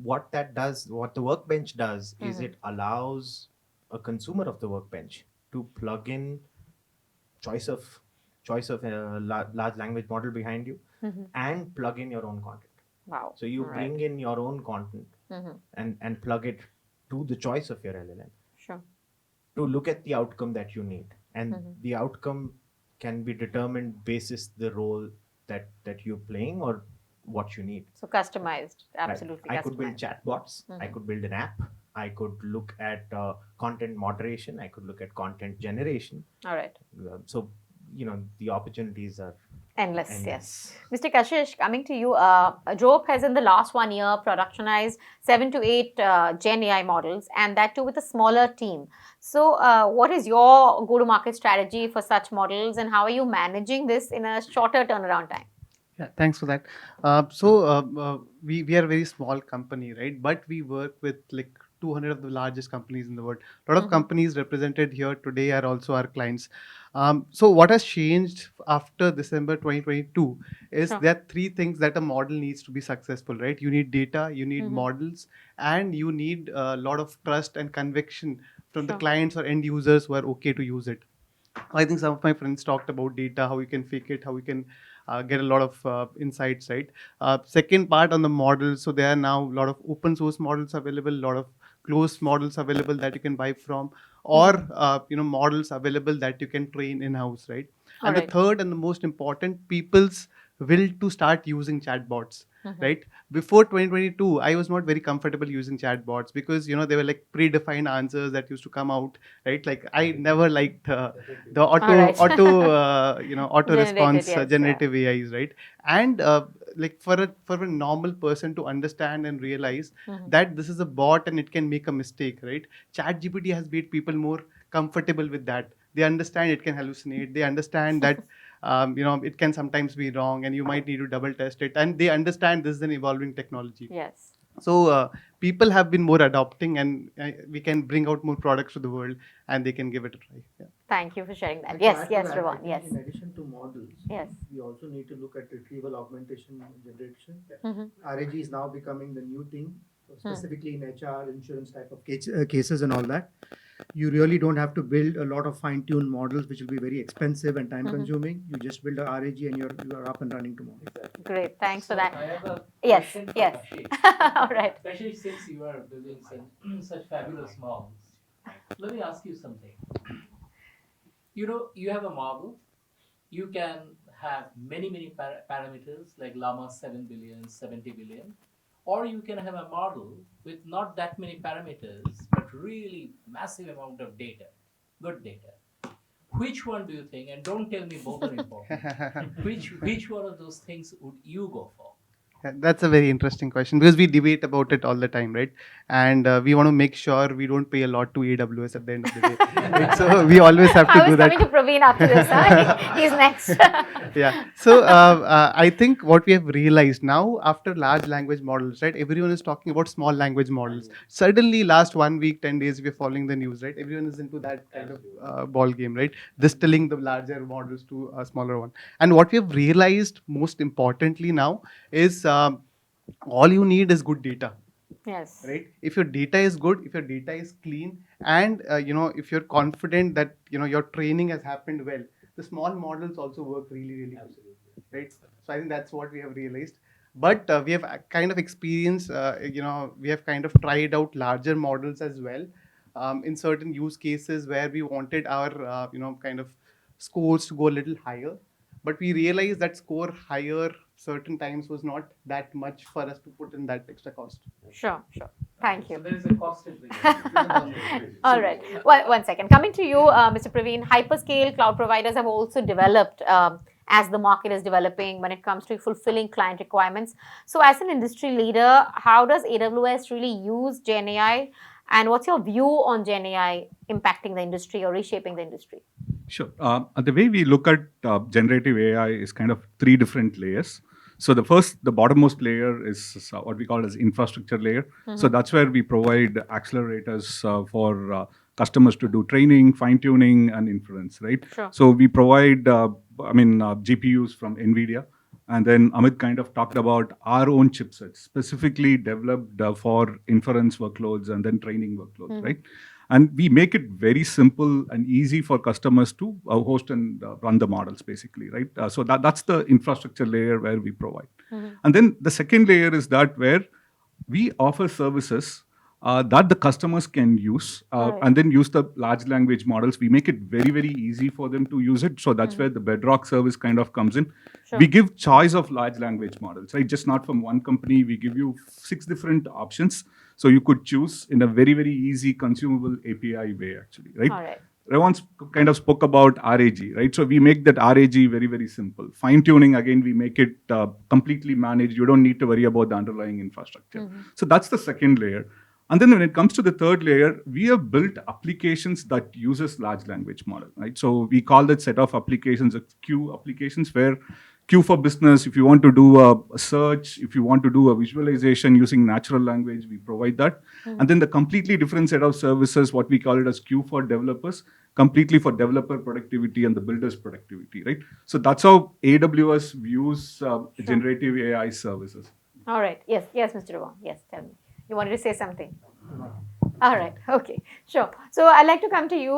F: what the workbench does is it allows a consumer of the workbench to plug in choice of a large language model behind you and plug in your own content.
A: Wow.
F: So you bring in your own content and plug it to the choice of your LLM to look at the outcome that you need. And the outcome can be determined basis the role that you're playing or what you need.
A: So customized, absolutely.
F: I could build chatbots. I could build an app. I could look at content moderation. I could look at content generation.
A: All right.
F: So, the opportunities are
A: endless. Yes. Mr. Kashish, coming to you, Jope has in the last 1 year productionized 7 to 8 Gen AI models, and that too with a smaller team. So what is your go-to-market strategy for such models, and how are you managing this in a shorter turnaround time?
C: Yeah, thanks for that. We are a very small company, right? But we work with like 200 of the largest companies in the world. A lot of companies represented here today are also our clients. So what has changed after December 2022 is there are 3 things that a model needs to be successful, right? You need data, you need models, and you need a lot of trust and conviction from the clients or end users who are okay to use it. I think some of my friends talked about data, how you can fake it, how you can get a lot of insights, right? Second part on the models. So there are now a lot of open source models available, a lot of closed models available that you can buy from, or models available that you can train in-house, right? And the third and the most important, people's will to start using chatbots, right? Before 2022, I was not very comfortable using chatbots because, they were like predefined answers that used to come out, right? Like I never liked the auto response generative AIs, right? And
M: like for a normal person to understand and realize that this is a bot and it can make a mistake, right? ChatGPT has made people more comfortable with that. They understand it can hallucinate. They understand that it can sometimes be wrong, and you might need to double test it. And they understand this is an evolving technology.
A: Yes.
M: So people have been more adopting, and we can bring out more products to the world, and they can give it a try. Yeah.
A: Thank you for sharing that.
C: And
A: Yes,
C: to add to
A: yes,
C: that, I
A: Ravan,
C: think
A: yes.
C: in addition to models,
A: Yes.
C: we also need to look at retrieval augmentation generation.
A: Mhm.
C: RAG is now becoming the new thing, specifically in HR, insurance type of cases and all that. You really don't have to build a lot of fine-tuned models, which will be very expensive and time-consuming. You just build a RAG and you're up and running tomorrow. Exactly.
A: Great, thanks for
G: So
A: that.
G: I have a
A: Yes,
G: question for
A: yes.
G: Ashish.
A: All right.
G: Especially since you are building such fabulous models. Let me ask you something. You know, you have a model. You can have many parameters like llama 7 billion, 70 billion, or you can have a model with not that many parameters, but really massive amount of data, good data. Which one do you think, and don't tell me both are important, which one of those things would you go for?
M: That's a very interesting question, because we debate about it all the time, right? And we want to make sure we don't pay a lot to AWS at the end of the day. Right? So we always have to do that.
A: I was coming to Praveen after this. Huh? He's next.
M: Yeah. So I think what we have realized now after large language models, right? Everyone is talking about small language models. Suddenly, last 1 week, 10 days, we're following the news, right? Everyone is into that kind of ball game, right? Distilling the larger models to a smaller one. And what we have realized most importantly now is all you need is good data.
A: Yes.
M: Right? If your data is good, if your data is clean, and if you're confident that your training has happened well, the small models also work really well. Right? So I think that's what we have realized. But we have kind of experienced, we have kind of tried out larger models as well in certain use cases where we wanted our kind of scores to go a little higher. But we realized that score higher certain times was not that much for us to put in that extra cost.
A: Sure. Thank you.
G: So there is a cost implication.
A: All right. Well, one second. Coming to you, Mr. Praveen, hyperscale cloud providers have also developed as the market is developing when it comes to fulfilling client requirements. So as an industry leader, how does AWS really use Gen AI? And what's your view on Gen AI impacting the industry or reshaping the industry?
N: Sure. The way we look at generative AI is kind of three different layers. So the bottommost layer is what we call as infrastructure layer. So that's where we provide accelerators for customers to do training, fine tuning, and inference, right?
A: Sure.
N: So we provide, GPUs from NVIDIA. And then Amit kind of talked about our own chipsets, specifically developed for inference workloads and then training workloads, right? And we make it very simple and easy for customers to host and run the models, basically, right? So that's the infrastructure layer where we provide. And then the second layer is that where we offer services that the customers can use and then use the large language models. We make it very easy for them to use it. So that's where the Bedrock service kind of comes in.
A: Sure.
N: We give choice of large language models, right? Just not from one company. We give you 6 different options. So you could choose in a very easy, consumable API way, actually, right?
A: All right.
N: Ravan kind of spoke about RAG, right? So we make that RAG very simple. Fine tuning, again, we make it completely managed. You don't need to worry about the underlying infrastructure. So that's the second layer. And then when it comes to the third layer, we have built applications that uses large language model, right? So we call that set of applications Q applications, where Q for business, if you want to do a search, if you want to do a visualization using natural language, we provide that. And then the completely different set of services, what we call it as Q for developers, completely for developer productivity and the builder's productivity, right? So that's how AWS views generative AI services.
A: All right. Yes, Mr. Ravan. Yes, tell me. You wanted to say something? All right. Okay. Sure. So I'd like to come to you,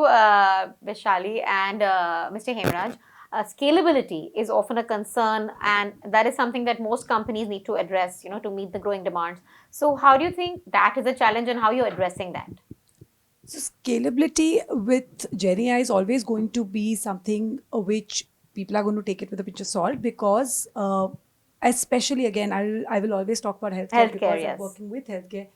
A: Vishali and Mr. Hemaraj. Scalability is often a concern, and that is something that most companies need to address, to meet the growing demands. So how do you think that is a challenge, and how you're addressing that?
E: So scalability with Gen AI is always going to be something which people are going to take it with a pinch of salt, because especially, again, I will always talk about healthcare because
A: yes.
E: I'm working with healthcare.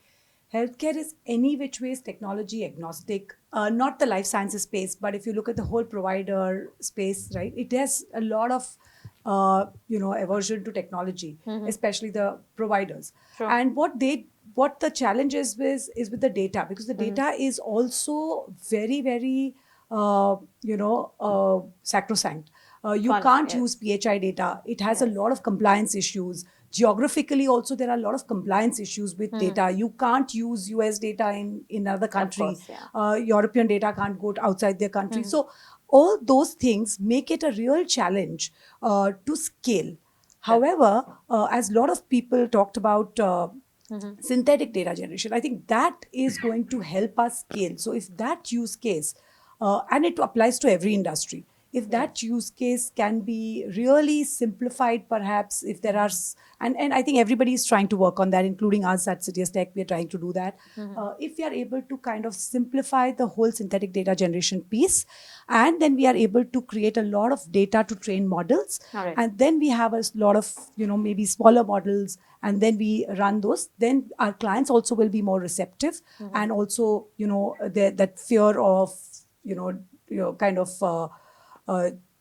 E: Healthcare is any which ways technology agnostic, not the life sciences space, but if you look at the whole provider space, right, it has a lot of aversion to technology, especially the providers.
A: Sure.
E: And what the challenge is with the data, because the data is also very, very, sacrosanct. You can't use PHI data. It has a lot of compliance issues. Geographically also, there are a lot of compliance issues with data. You can't use US data in another country.
A: Of course,
E: European data can't go outside their country. So all those things make it a real challenge to scale. However, as a lot of people talked about synthetic data generation, I think that is going to help us scale. So if that use case, and it applies to every industry, if that use case can be really simplified, perhaps, if there are, and I think everybody is trying to work on that, including us at CTS Tech, we are trying to do that. If we are able to kind of simplify the whole synthetic data generation piece, and then we are able to create a lot of data to train models, and then we have a lot of, maybe smaller models, and then we run those, then our clients also will be more receptive, and also, that fear of, kind of,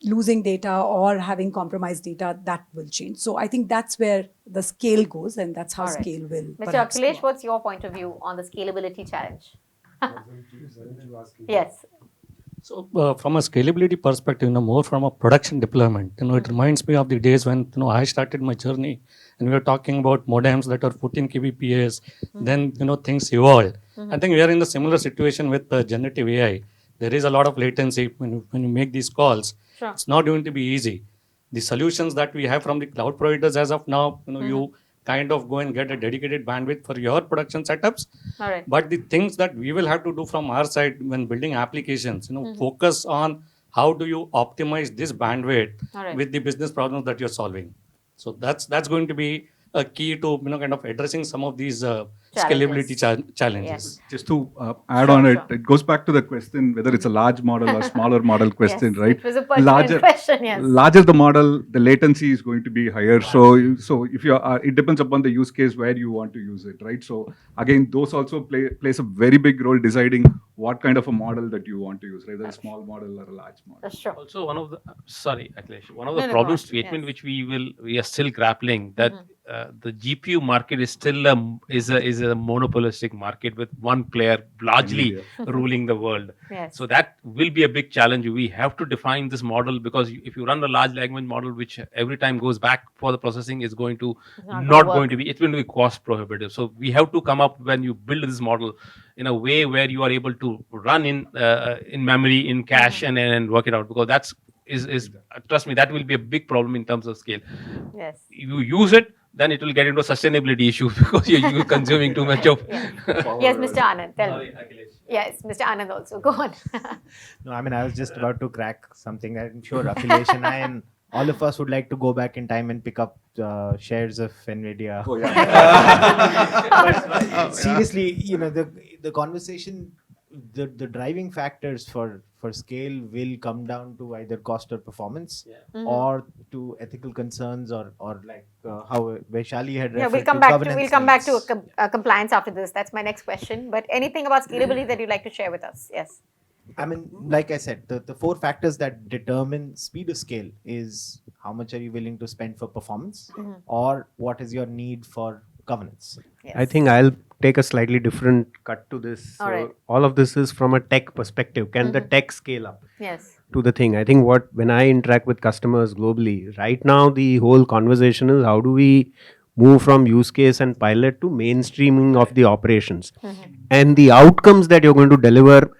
E: losing data or having compromised data, that will change. So I think that's where the scale goes, and that's how scale will.
A: Mr. Akhilesh, what's your point of view on the scalability challenge? Yes.
O: So from a scalability perspective, more from a production deployment, it reminds me of the days when, I started my journey and we were talking about modems that are 14 kbps, then, things evolved. I think we are in the similar situation with generative AI. There is a lot of latency when you make these calls.
A: Sure.
O: It's not going to be easy. The solutions that we have from the cloud providers as of now, you kind of go and get a dedicated bandwidth for your production setups.
A: All right.
O: But the things that we will have to do from our side when building applications, focus on how do you optimize this bandwidth with the business problems that you're solving. So that's going to be a key to kind of addressing some of these scalability challenges.
A: Yes.
N: Just to add on it, it goes back to the question whether it's a large model or smaller model question, right?
A: It was a pertinent question, yes.
N: Larger the model, the latency is going to be higher. So if you are, it depends upon the use case where you want to use it, right? So again, those also plays a very big role deciding what kind of a model that you want to use, whether a small model or a large model.
A: That's true.
D: Also, one of the problem statement which we are still grappling, that the GPU market is still a monopolistic market with one player largely ruling the world.
A: Yes.
D: So that will be a big challenge. We have to define this model, because if you run a large language model which every time goes back for the processing, is going to not going to be, it's going to be cost prohibitive. So we have to come up, when you build this model, in a way where you are able to run in memory, in cache, and work it out, because that's trust me, that will be a big problem in terms of scale.
A: Yes.
D: You use it, then it will get into sustainability issues because you're consuming too much of.
A: Yes, Mr. Anand, tell me. Yes, Mr. Anand also. Go on.
F: No, I was just about to crack something. I'm sure Akhilesh and I and all of us would like to go back in time and pick up shares of NVIDIA.
N: Oh, yeah.
F: Seriously, the conversation, the driving factors for scale will come down to either cost or performance, or to ethical concerns, or like how Vaishali had referred
A: we'll come back to compliance after this. That's my next question. But anything about scalability that you'd like to share with us? Yes.
F: Like I said, the four factors that determine speed of scale is how much are you willing to spend for performance, or what is your need for governance.
A: Yes.
H: I think I'll take a slightly different cut to this. All of this is from a tech perspective. Can the tech scale up?
A: Yes.
H: To the thing. I think when I interact with customers globally, right now the whole conversation is how do we move from use case and pilot to mainstreaming of the operations. And the outcomes that you're going to deliver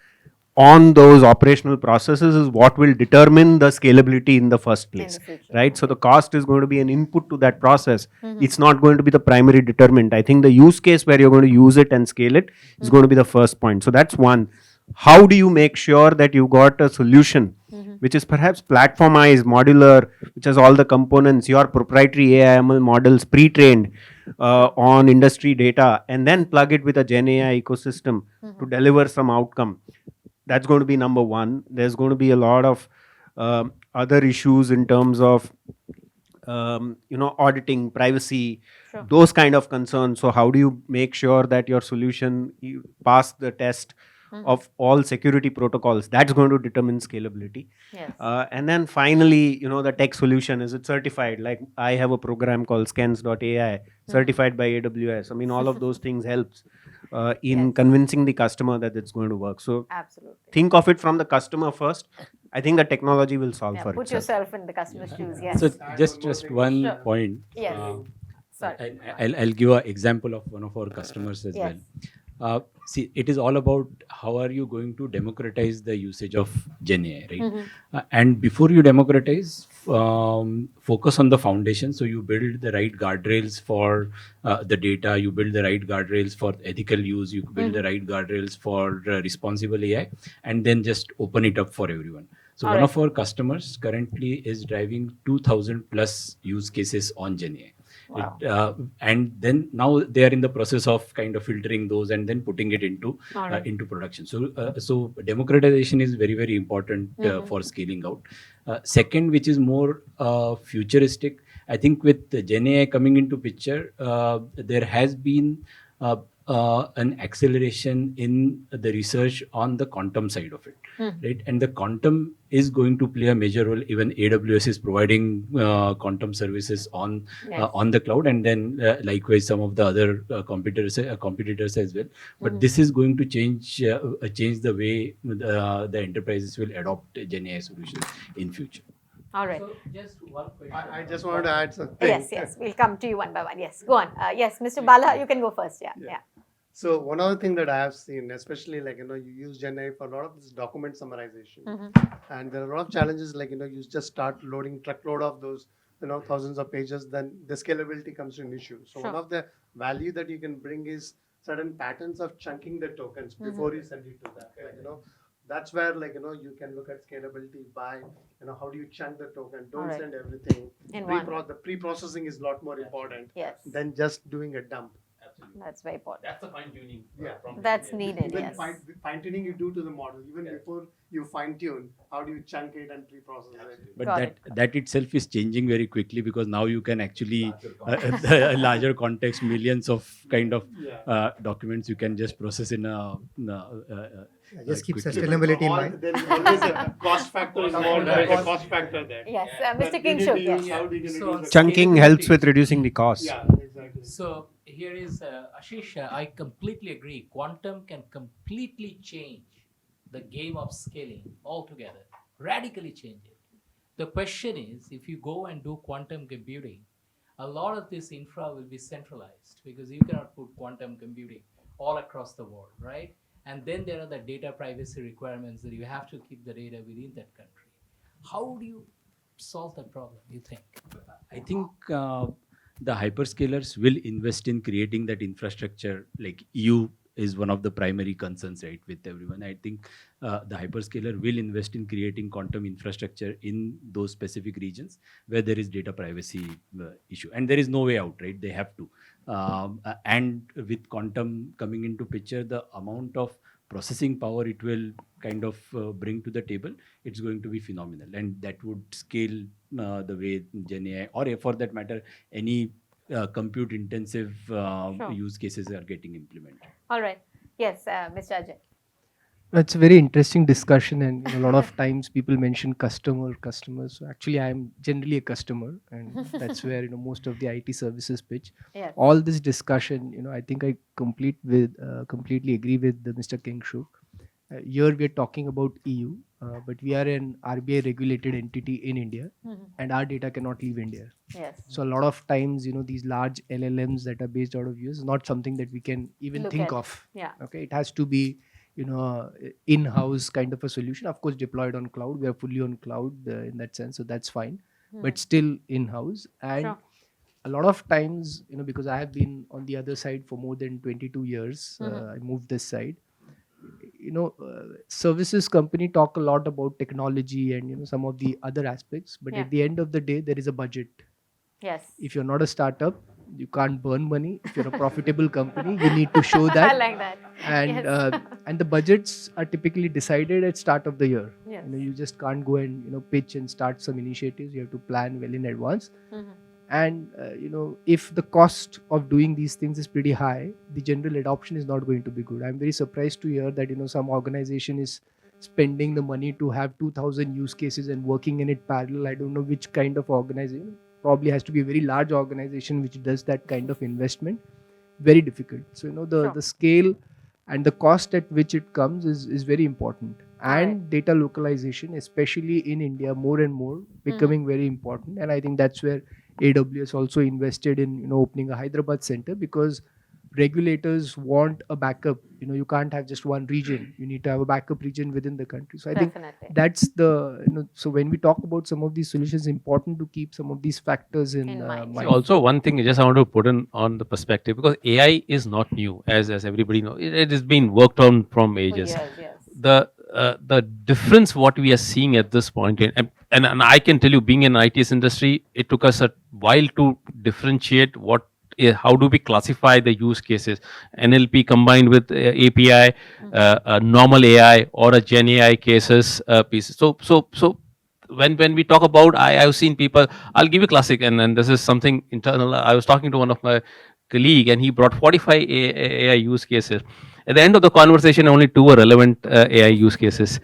H: on those operational processes is what will determine the scalability in the first place, right? So the cost is going to be an input to that process. It's not going to be the primary determinant. I think the use case where you're going to use it and scale it is going to be the first point. So that's one. How do you make sure that you got a solution which is perhaps platformized, modular, which has all the components, your proprietary AI/ML models pre-trained on industry data, and then plug it with a Gen AI ecosystem to deliver some outcome? That's going to be number one. There's going to be a lot of other issues in terms of auditing, privacy, those kind of concerns. So how do you make sure that your solution, you pass the test of all security protocols. That's going to determine scalability.
A: Yes.
H: And then finally, the tech solution, is it certified? Like I have a program called scans.ai, certified by AWS. I mean, all of those things helps in convincing the customer that it's going to work. So
A: Absolutely.
H: think of it from the customer first. I think the technology will solve for
A: Put
H: itself.
A: yourself in the customer's shoes. Yes.
P: So just one
A: Sure.
P: point.
A: Yes. Sorry.
P: I'll give an example of one of our customers as
A: Yes.
P: well. See, it is all about how are you going to democratize the usage of Gen AI, right? And before you democratize, focus on the foundation. So you build the right guardrails for the data, you build the right guardrails for ethical use, you build the right guardrails for responsible AI, and then just open it up for everyone. So one of our customers currently is driving 2,000 plus use cases on Gen AI.
A: Wow.
P: And then now they are in the process of kind of filtering those and then putting it into into production. So democratization is very, very important for scaling out. Second, which is more futuristic, I think with the Gen AI coming into picture, there has been an acceleration in the research on the quantum side of it, right? And the quantum is going to play a major role. Even AWS is providing quantum services on the cloud, and then likewise some of the other competitors as well. But this is going to change the way the enterprises will adopt Gen AI solutions in future.
A: All right.
G: So just one question.
L: I just wanted to add something.
A: Yes. We'll come to you one by one. Yes. Go on. Yes, Mr. Bala, you can go first. Yeah.
L: So one other thing that I have seen, especially you use Gen AI for a lot of this document summarization, and there are a lot of challenges you just start loading truckload of those thousands of pages, then the scalability comes to an issue. So one of the value that you can bring is certain patterns of chunking the tokens before you send it to that. That's where you can look at scalability by how do you chunk the token? Don't send everything. The pre-processing is a lot more important than just doing a dump.
A: That's very important.
D: That's the fine tuning.
A: That's needed.
L: Even
A: Yes.
L: fine tuning you do to the model. Even before you fine tune, how do you chunk it and pre-process it?
P: But that itself is changing very quickly, because now you can actually a larger context, millions of kind of documents you can just process in a
C: just keep sustainability in mind.
L: There is always a cost factor involved. There is a cost factor there.
A: Yes, Mr. Kingshuk. Yes.
H: Chunking helps with reducing the cost.
L: Yeah, exactly.
G: So here is Ashish. I completely agree. Quantum can completely change the game of scaling altogether, radically change it. The question is, if you go and do quantum computing, a lot of this infra will be centralized, because you cannot put quantum computing all across the world, right? And then there are the data privacy requirements that you have to keep the data within that country. How do you solve that problem, you think?
P: I think the hyperscalers will invest in creating that infrastructure. Like EU is one of the primary concerns, right, with everyone. I think the hyperscaler will invest in creating quantum infrastructure in those specific regions where there is data privacy issue. And there is no way out, right? They have to. And with quantum coming into picture, the amount of processing power it will kind of bring to the table, it's going to be phenomenal. And that would scale the way Gen AI, or for that matter, any compute intensive use cases are getting implemented.
A: All right. Yes, Mr. Ajay.
J: It's a very interesting discussion, and a lot of times people mention customers. So actually, I'm generally a customer, and that's where most of the IT services pitch.
A: Yes.
J: All this discussion, I think I completely agree with Mr. Kingshuk. Here we are talking about EU, but we are an RBI regulated entity in India, and our data cannot leave India.
A: Yes.
J: So a lot of times, these large LLMs that are based out of US is not something that we can even think of.
A: Yeah.
J: Okay, it has to be in-house kind of a solution. Of course, deployed on cloud. We are fully on cloud in that sense, so that's fine. But still in-house. And a lot of times, because I have been on the other side for more than 22 years, I moved this side. Services company talk a lot about technology and some of the other aspects, but at the end of the day, there is a budget.
A: Yes.
J: If you're not a startup, you can't burn money. If you're a profitable company, you need to show that.
A: I like that.
J: And and the budgets are typically decided at start of the year.
A: Yes.
J: You just can't go and pitch and start some initiatives. You have to plan well in advance. And if the cost of doing these things is pretty high, the general adoption is not going to be good. I'm very surprised to hear that some organization is spending the money to have 2000 use cases and working in it parallel. I don't know which kind of organization. Probably has to be a very large organization which does that kind of investment. Very difficult. So the scale and the cost at which it comes is very important. And data localization, especially in India, more and more becoming very important. And I think that's where AWS also invested in opening a Hyderabad center, because regulators want a backup. You can't have just one region. You need to have a backup region within the country. So I think that's the so when we talk about some of these solutions, important to keep some of these factors in mind.
O: See, also one thing I just want to put in on the perspective, because AI is not new, as everybody knows. It has been worked on from ages. The difference what we are seeing at this point, and I can tell you, being in ITeS industry, it took us a while to differentiate how do we classify the use cases, NLP combined with API, normal AI, or a Gen AI cases pieces. So when we talk about, I've seen people, I'll give you classic, and this is something internal. I was talking to one of my colleague, and he brought 45 AI use cases. At the end of the conversation, only 2 were relevant AI use cases.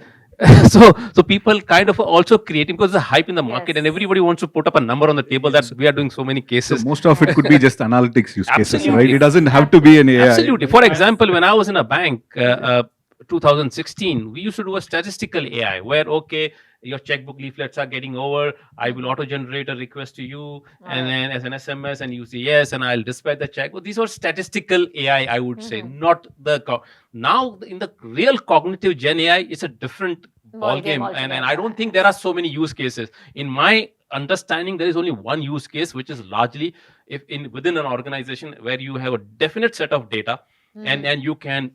O: So people kind of also creating, because there's a hype in the market, and everybody wants to put up a number on the table that we are doing so many cases.
N: So most of it could be just analytics use cases, right? It doesn't have to be an AI.
O: Absolutely. For example, when I was in a bank, 2016, we used to do a statistical AI where, okay, your checkbook leaflets are getting over, I will auto-generate a request to you, and then as an SMS, and you say yes, and I'll dispatch the check. Well, these are statistical AI, I would say, not the... Now, in the real cognitive Gen AI, it's a different ballgame, and I don't think there are so many use cases. In my understanding, there is only one use case, which is largely within an organization where you have a definite set of data, and you can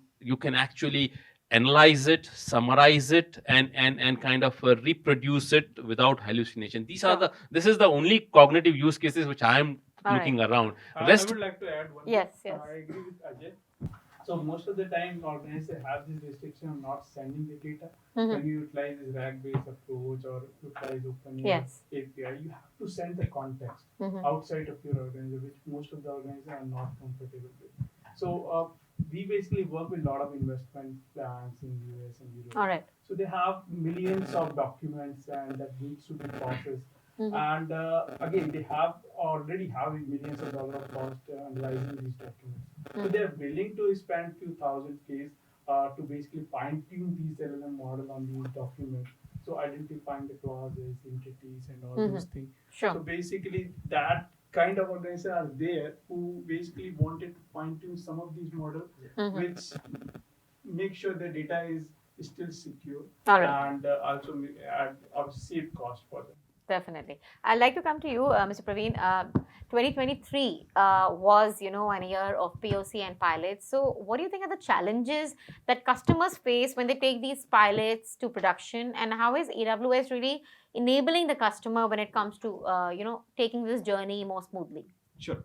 O: actually analyze it, summarize it, and kind of reproduce it without hallucination. This is the only cognitive use cases which I am looking around.
K: I would like to add one thing. I agree with Ajay. So most of the time, organizations have this restriction of not sending the data. When you utilize this RAG-based approach or utilize OpenAI API, you have to send the context outside of your organization, which most of the organizations are not comfortable with. So we basically work with a lot of investment plans in US and Europe. So they have millions of documents and that needs to be processed. And again, they already have millions of dollars of cost analyzing these documents. So they're willing to spend few thousand Ks to basically fine tune these LLM model on these documents. So identifying the clauses, entities, and all those things. So basically that kind of organizations are there who basically wanted to fine tune some of these models, which make sure the data is still secure and also save cost for them.
A: Definitely. I'd like to come to you, Mr. Praveen. 2023 was, an year of POC and pilots. So what do you think are the challenges that customers face when they take these pilots to production? And how is AWS really enabling the customer when it comes to, taking this journey more smoothly?
N: Sure.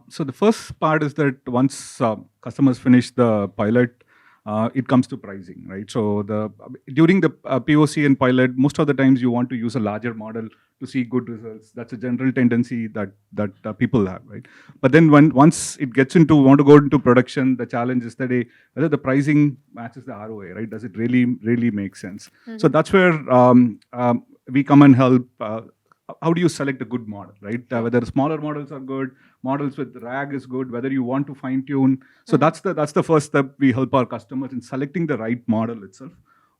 N: So the first part is that once customers finish the pilot, it comes to pricing, right? So during the POC and pilot, most of the times you want to use a larger model to see good results. That's a general tendency that people have, right? But then once it gets want to go into production, the challenge is that whether the pricing matches the ROI, right? Does it really make sense? So that's where we come and help. How do you select a good model, right? Whether smaller models are good, models with RAG is good, whether you want to fine tune. So that's the first step. We help our customers in selecting the right model itself.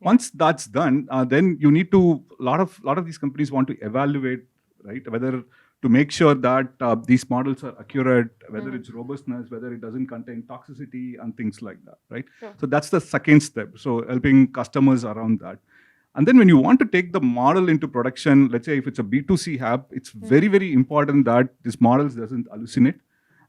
N: Once that's done, then you need to, a lot of these companies want to evaluate, right? Whether to make sure that these models are accurate, whether it's robustness, whether it doesn't contain toxicity and things like that, right? So that's the second step. So helping customers around that. And then when you want to take the model into production, let's say if it's a B2C app, it's very, very important that this model doesn't hallucinate.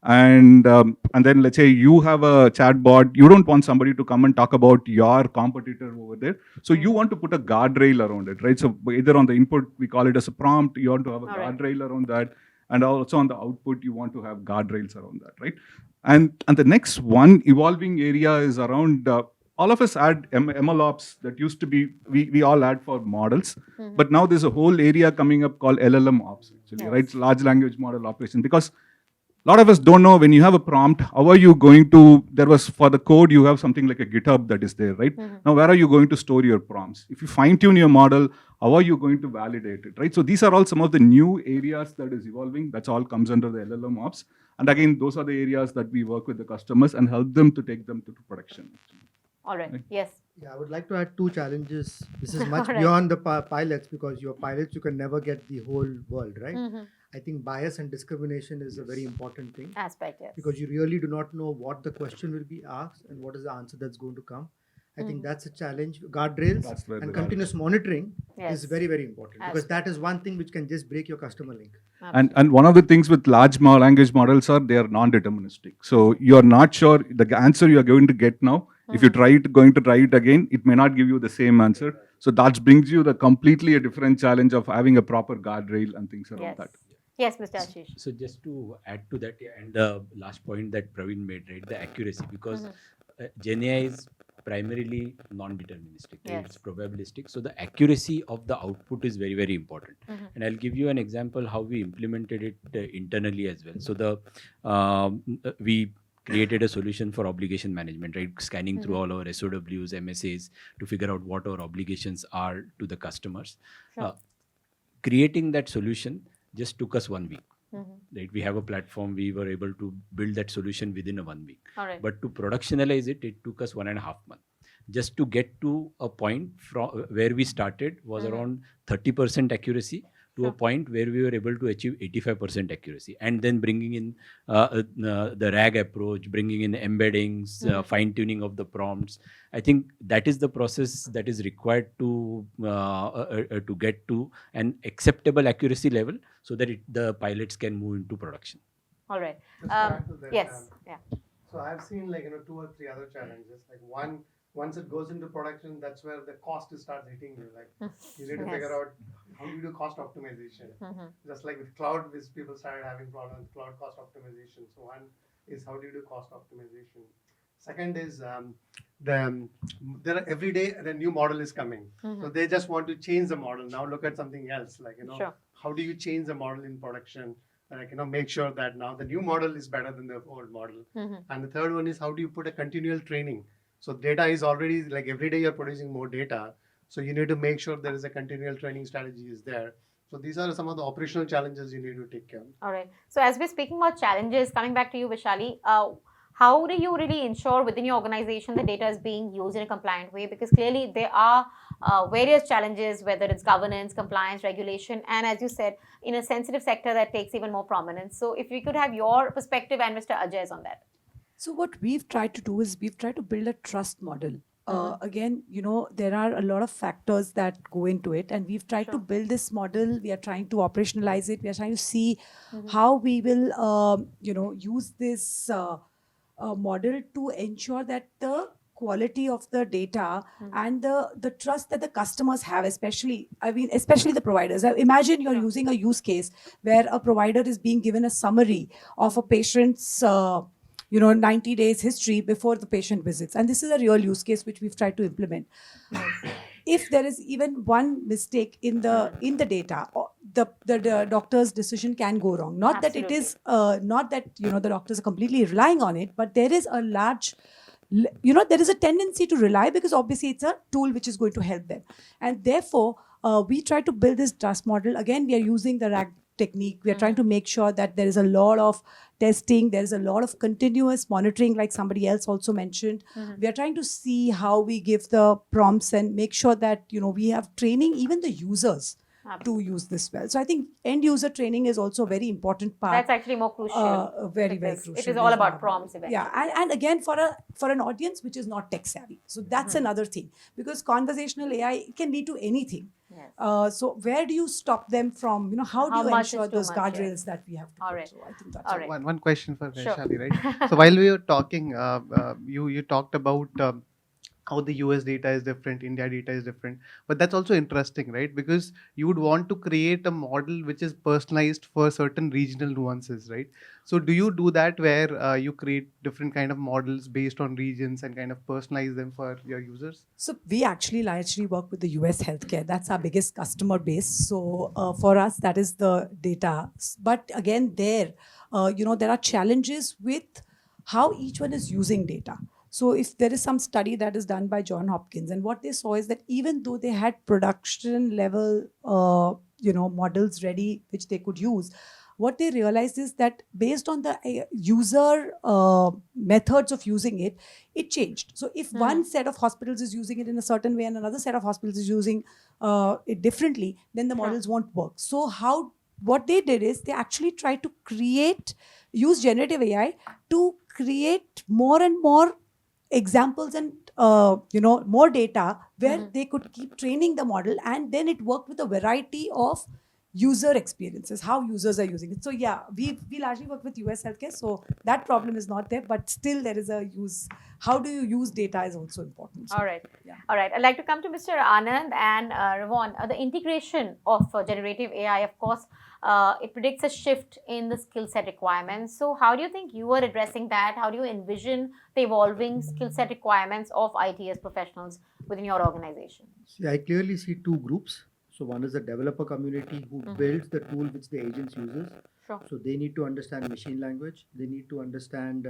N: And then let's say you have a chatbot, you don't want somebody to come and talk about your competitor over there. So you want to put a guardrail around it, right? So either on the input, we call it as a prompt, you want to have a guardrail around that. And also on the output, you want to have guardrails around that, right? And the next one evolving area is around all of us add MLOps that used to be, we all add for models. But now there's a whole area coming up called LLM ops, actually, right? It's large language model operation. Because a lot of us don't know when you have a prompt, how are you going to, there was for the code, you have something like a GitHub that is there, right? Now, where are you going to store your prompts? If you fine tune your model, how are you going to validate it, right? So these are all some of the new areas that is evolving. That's all comes under the LLM ops. And again, those are the areas that we work with the customers and help them to take them to production.
A: All right. Yes.
C: Yeah, I would like to add two challenges. This is much
A: All right.
C: beyond the pilots, because your pilots, you can never get the whole world, right? I think bias and discrimination is a very important thing.
A: Aspect, yes.
C: Because you really do not know what the question will be asked and what is the answer that's going to come. I think that's a challenge. Guardrails and continuous monitoring is very, very important, because that is one thing which can just break your customer link.
N: And one of the things with large language models are they are non-deterministic. So you're not sure the answer you are going to get now. If you going to try it again, it may not give you the same answer. So that brings you the completely a different challenge of having a proper guardrail and things around that.
A: Yes, Mr. Ashish.
P: So just to add to that, and the last point that Praveen made, right, the accuracy, because Gen AI is primarily non-deterministic, right? It's probabilistic. So the accuracy of the output is very, very important. And I'll give you an example how we implemented it internally as well. So we created a solution for obligation management, right? Scanning through all our SOWs, MSAs to figure out what our obligations are to the customers. Creating that solution just took us 1 week. Right? We have a platform, we were able to build that solution within a 1 week. But to productionalize it, it took us 1.5 months. Just to get to a point from where we started was around 30% accuracy to a point where we were able to achieve 85% accuracy. And then bringing in the RAG approach, bringing in embeddings, fine-tuning of the prompts. I think that is the process that is required to get to an acceptable accuracy level so that the pilots can move into production.
A: All right. Yes. Yeah.
L: So I've seen 2 or 3 other challenges. Like one, once it goes into production, that's where the cost starts hitting you. Like you need to figure out how do you do cost optimization. Just like with cloud, people started having problems with cloud cost optimization. So one is how do you do cost optimization. Second is every day a new model is coming. So they just want to change the model. Now look at something else. Like how do you change the model in production? Make sure that now the new model is better than the old model. And the third one is how do you put a continual training? So data is already like every day you're producing more data. So you need to make sure there is a continual training strategy is there. So these are some of the operational challenges you need to take care of.
A: All right. So as we're speaking about challenges, coming back to you, Vishali, how do you really ensure within your organization the data is being used in a compliant way? Because clearly there are various challenges, whether it's governance, compliance, regulation, and as you said, in a sensitive sector that takes even more prominence. So if we could have your perspective and Mr. Ajay's on that.
E: So what we've tried to do is we've tried to build a trust model. Again, there are a lot of factors that go into it, and we've tried to build this model. We are trying to operationalize it. We are trying to see how we will, use this model to ensure that the quality of the data and the trust that the customers have, especially the providers. Imagine you're using a use case where a provider is being given a summary of a patient's 90 days history before the patient visits. And this is a real use case which we've tried to implement. If there is even one mistake in the data, the doctor's decision can go wrong. Not that it is, not that, the doctors are completely relying on it, but there is a large, there is a tendency to rely because obviously it's a tool which is going to help them. And therefore, we try to build this trust model. Again, we are using the RAG technique. We are trying to make sure that there is a lot of testing, there is a lot of continuous monitoring, like somebody else also mentioned. We are trying to see how we give the prompts and make sure that we have training even the users to use this well. So I think end user training is also a very important part.
A: That's actually more crucial.
E: Very crucial.
A: It is all about prompts eventually.
E: Yeah, and again for an audience which is not tech savvy. So that's another thing, because conversational AI can lead to anything. Yes. So where do you stop them from, how do you ensure those guardrails that we have to put? So I think that's
M: one question for Vaishali, right? So while we were talking, you talked about how the US data is different, India data is different. But that's also interesting, right? Because you would want to create a model which is personalized for certain regional nuances, right? So do you do that where you create different kind of models based on regions and kind of personalize them for your users?
E: So we actually largely work with the US healthcare. That's our biggest customer base. So for us, that is the data. But again, there are challenges with how each one is using data. So if there is some study that is done by John Hopkins, and what they saw is that even though they had production level, models ready which they could use, what they realized is that based on the user methods of using it, it changed. So if one set of hospitals is using it in a certain way and another set of hospitals is using it differently, then the models won't work. So what they did is they actually tried to use generative AI to create more and more examples and more data where they could keep training the model, and then it worked with a variety of user experiences, how users are using it. So yeah, we largely work with US healthcare, so that problem is not there, but still there is a use. How do you use data is also important. So,
A: All right.
E: yeah.
A: All right. I'd like to come to Mr. Anand and Ravon. The integration of generative AI, of course, it predicts a shift in the skill set requirements. So how do you think you are addressing that? How do you envision the evolving skill set requirements of ITeS professionals within your organization?
C: See, I clearly see two groups. So one is the developer community who builds the tool which the agents uses.
A: Sure.
C: So they need to understand machine language. They need to understand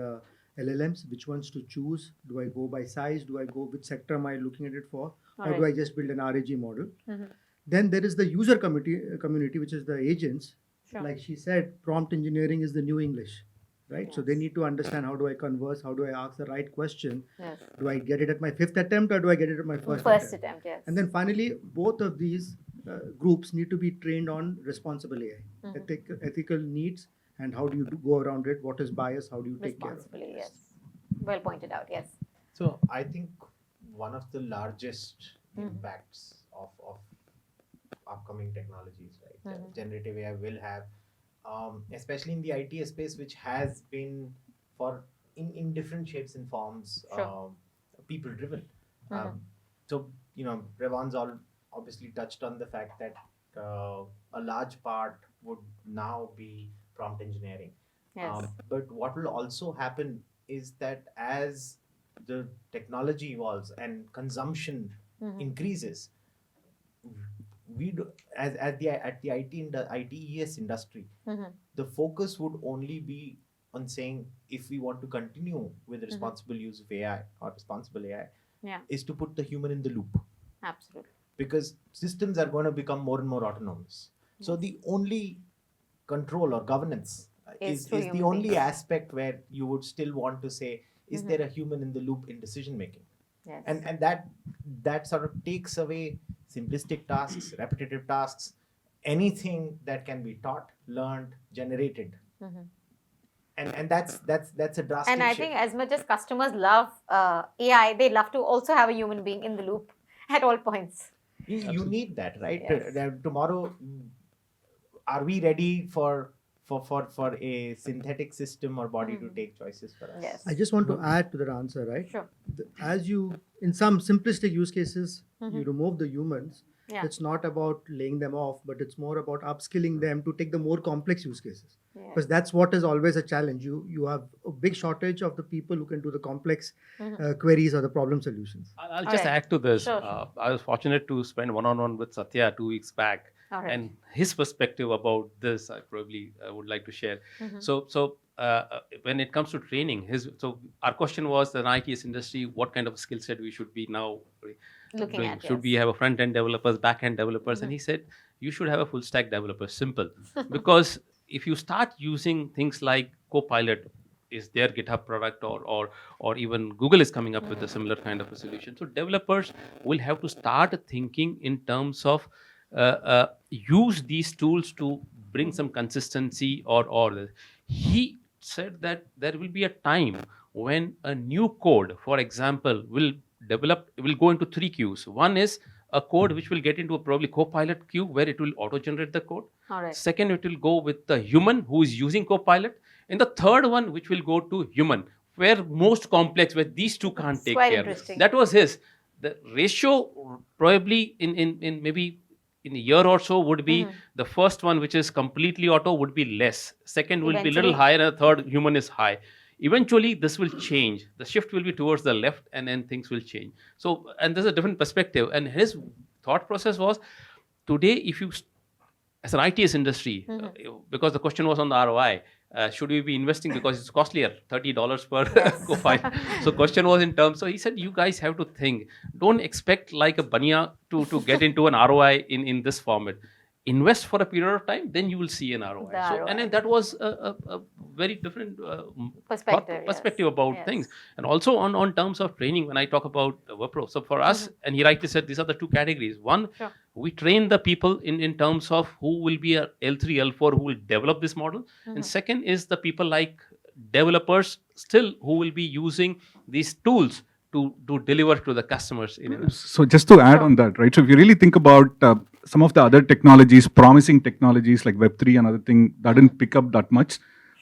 C: LLMs, which ones to choose. Do I go by size? Do I go, which sector am I looking at it for? Or do I just build an RAG model? Then there is the user community, which is the agents.
A: Sure.
C: Like she said, prompt engineering is the new English, right?
A: Yes.
C: So they need to understand, how do I converse? How do I ask the right question?
A: Yes.
C: Do I get it at my 5th attempt or do I get it at my first
A: attempt? Yes.
C: And then finally, both of these groups need to be trained on responsible AI, ethical needs, and how do you go around it? What is bias? How do you take care of it?
A: Responsibly, yes. Well pointed out, yes.
F: So I think one of the largest impacts of upcoming technologies, right? Generative AI will have, especially in the IT space, which has been in different shapes and forms, people driven. So Ravon's obviously touched on the fact that a large part would now be prompt engineering.
A: Yes.
F: But what will also happen is that as the technology evolves and consumption increases, at the ITeS industry, the focus would only be on saying, if we want to continue with the responsible use of AI or responsible AI, is to put the human in the loop.
A: Absolutely.
F: Because systems are going to become more and more autonomous. So the only control or governance is the only aspect where you would still want to say, is there a human in the loop in decision making?
A: Yes.
F: And that sort of takes away simplistic tasks, repetitive tasks, anything that can be taught, learned, generated. And that's a drastic
A: And I
F: shift.
A: think as much as customers love AI, they love to also have a human being in the loop at all points.
F: You need that, right?
A: Yes.
F: Tomorrow, are we ready for a synthetic system or body to take choices for us?
A: Yes.
C: I just want to add to that answer, right?
A: Sure.
C: As you, in some simplistic use cases, you remove the humans.
A: Yeah.
C: It's not about laying them off, but it's more about upskilling them to take the more complex use cases. Because that's what is always a challenge. You have a big shortage of the people who can do the complex queries or the problem solutions.
O: I'll just add to this.
A: Sure.
O: I was fortunate to spend one-on-one with Satya 2 weeks back, and his perspective about this, I probably would like to share. So when it comes to training, our question was, the ITeS industry, what kind of skill set we should be now
A: Looking
O: doing?
A: at,
O: Should we have a front-end developers, back-end developers? And he said, you should have a full-stack developer. Simple. Because if you start using things like Copilot, is their GitHub product, or even Google is coming up with a similar kind of a solution. So developers will have to start thinking in terms of use these tools to bring some consistency or he said that there will be a time when a new code, for example, will go into 3 queues. One is a code which will get into a probably Copilot queue where it will auto-generate the code.
A: All right.
O: Second, it will go with the human who is using Copilot. And the third one, which will go to human
D: where most complex, where these two can't
A: It's
D: take
A: quite
D: care.
A: interesting.
D: That was his. The ratio probably in maybe in a year or so would be the first one, which is completely auto, would be less. Second will be a little
A: Eventually.
D: higher, and the third human is high. Eventually, this will change. The shift will be towards the left, and then things will change. So, and there's a different perspective. And his thought process was, today, if you as an ITeS industry, because the question was on the ROI, should we be investing because it's costlier, $30 per co-file. So question was in terms, so he said, you guys have to think, don't expect like a banya to get into an ROI in this format. Invest for a period of time, then you will see an ROI. So, and then that was a very different perspective about things. And also on terms of training, when I talk about Wipro, so for us, and he rightly said, these are the two categories. One, we train the people in terms of who will be a L3, L4, who will develop this model. And second is the people like developers still who will be using these tools to deliver to the customers.
N: So just to add on that, right? So if you really think about some of the other technologies, promising technologies like Web3 and other thing, that didn't pick up that much.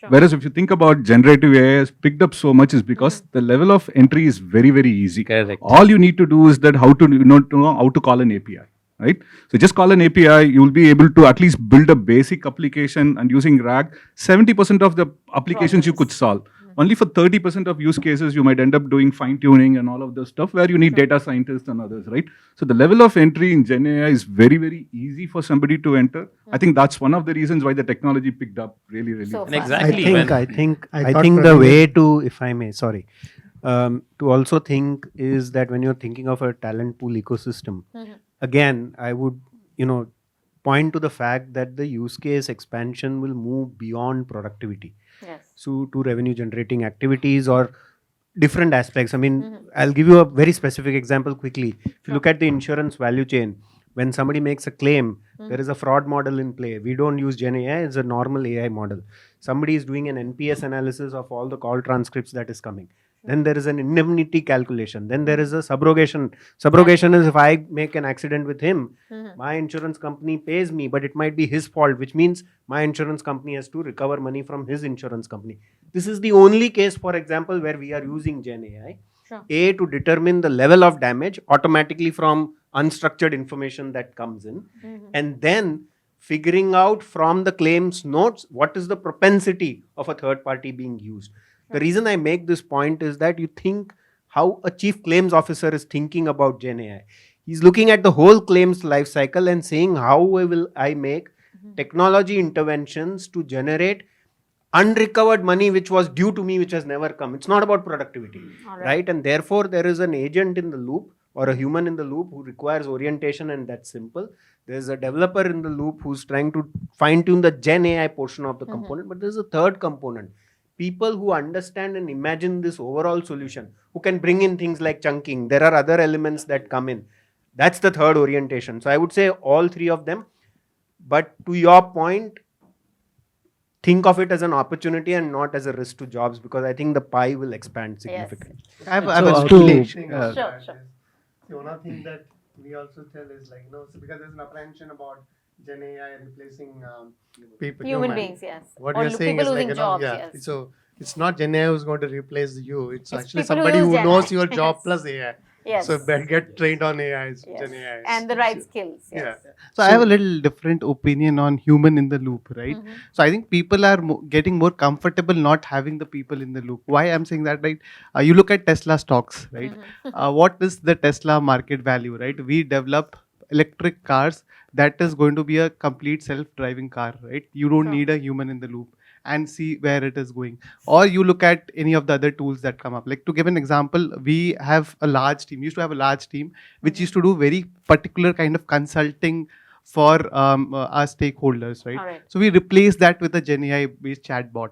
N: Whereas if you think about generative AI has picked up so much is because the level of entry is very, very easy.
D: Correct.
N: All you need to do is that how to know how to call an API. Right? So just call an API, you will be able to at least build a basic application, and using RAG, 70% of the applications you could solve. Only for 30% of use cases, you might end up doing fine tuning and all of the stuff where you need data scientists and others, right? So the level of entry in Gen AI is very, very easy for somebody to enter. I think that's one of the reasons why the technology picked up really, really.
A: So
N: fast.
D: Exactly.
H: I think the way to, if I may, sorry, to also think is that when you're thinking of a talent pool ecosystem, again, I would, point to the fact that the use case expansion will move beyond productivity.
A: Yes.
H: So to revenue generating activities or different aspects. I mean, I'll give you a very specific example quickly. If you look at the insurance value chain, when somebody makes a claim, there is a fraud model in play. We don't use Gen AI, it's a normal AI model. Somebody is doing an NPS analysis of all the call transcripts that is coming. Then there is an indemnity calculation. Then there is a subrogation. Subrogation is if I make an accident with him, my insurance company pays me, but it might be his fault, which means my insurance company has to recover money from his insurance company. This is the only case, for example, where we are using Gen AI. A, to determine the level of damage automatically from unstructured information that comes in. And then figuring out from the claims notes, what is the propensity of a third party being used. The reason I make this point is that you think how a chief claims officer is thinking about Gen AI. He's looking at the whole claims life cycle and saying, how will I make technology interventions to generate unrecovered money which was due to me, which has never come. It's not about productivity, right? And therefore, there is an agent in the loop or a human in the loop who requires orientation, and that's simple. There's a developer in the loop who's trying to fine tune the Gen AI portion of the component, but there's a third component. People who understand and imagine this overall solution, who can bring in things like chunking. There are other elements that come in. That's the third orientation. So I would say all three of them. But to your point, think of it as an opportunity and not as a risk to jobs, because I think the pie will expand significantly.
A: Yes.
M: I have a sure.
L: See, one of the things that we also tell is like, so because there's an apprehension about Gen AI replacing people,
A: human beings, yes.
L: What
A: or
L: you're saying
A: people
L: is like,
A: losing jobs,
L: yes.
A: yes.
L: So it's not Gen AI who's going to replace you. It's actually
A: people
L: somebody
A: who
L: who
A: use
L: knows
A: Gen
L: your
A: AI.
L: job
A: Yes.
L: plus AI.
A: Yes.
L: So get trained on AI, Gen AI.
A: And the right skills. Yes.
L: Yeah.
M: So I have a little different opinion on human in the loop, right? So I think people are getting more comfortable not having the people in the loop. Why I'm saying that, right? You look at Tesla stocks, right? What is the Tesla market value, right? We develop electric cars that is going to be a complete self-driving car, right? You don't need a human in the loop, and see where it is going. Or you look at any of the other tools that come up. Like, to give an example, we have a large team, used to have a large team, which used to do very particular kind of consulting for our stakeholders, right? So we replaced that with a Gen AI based chatbot.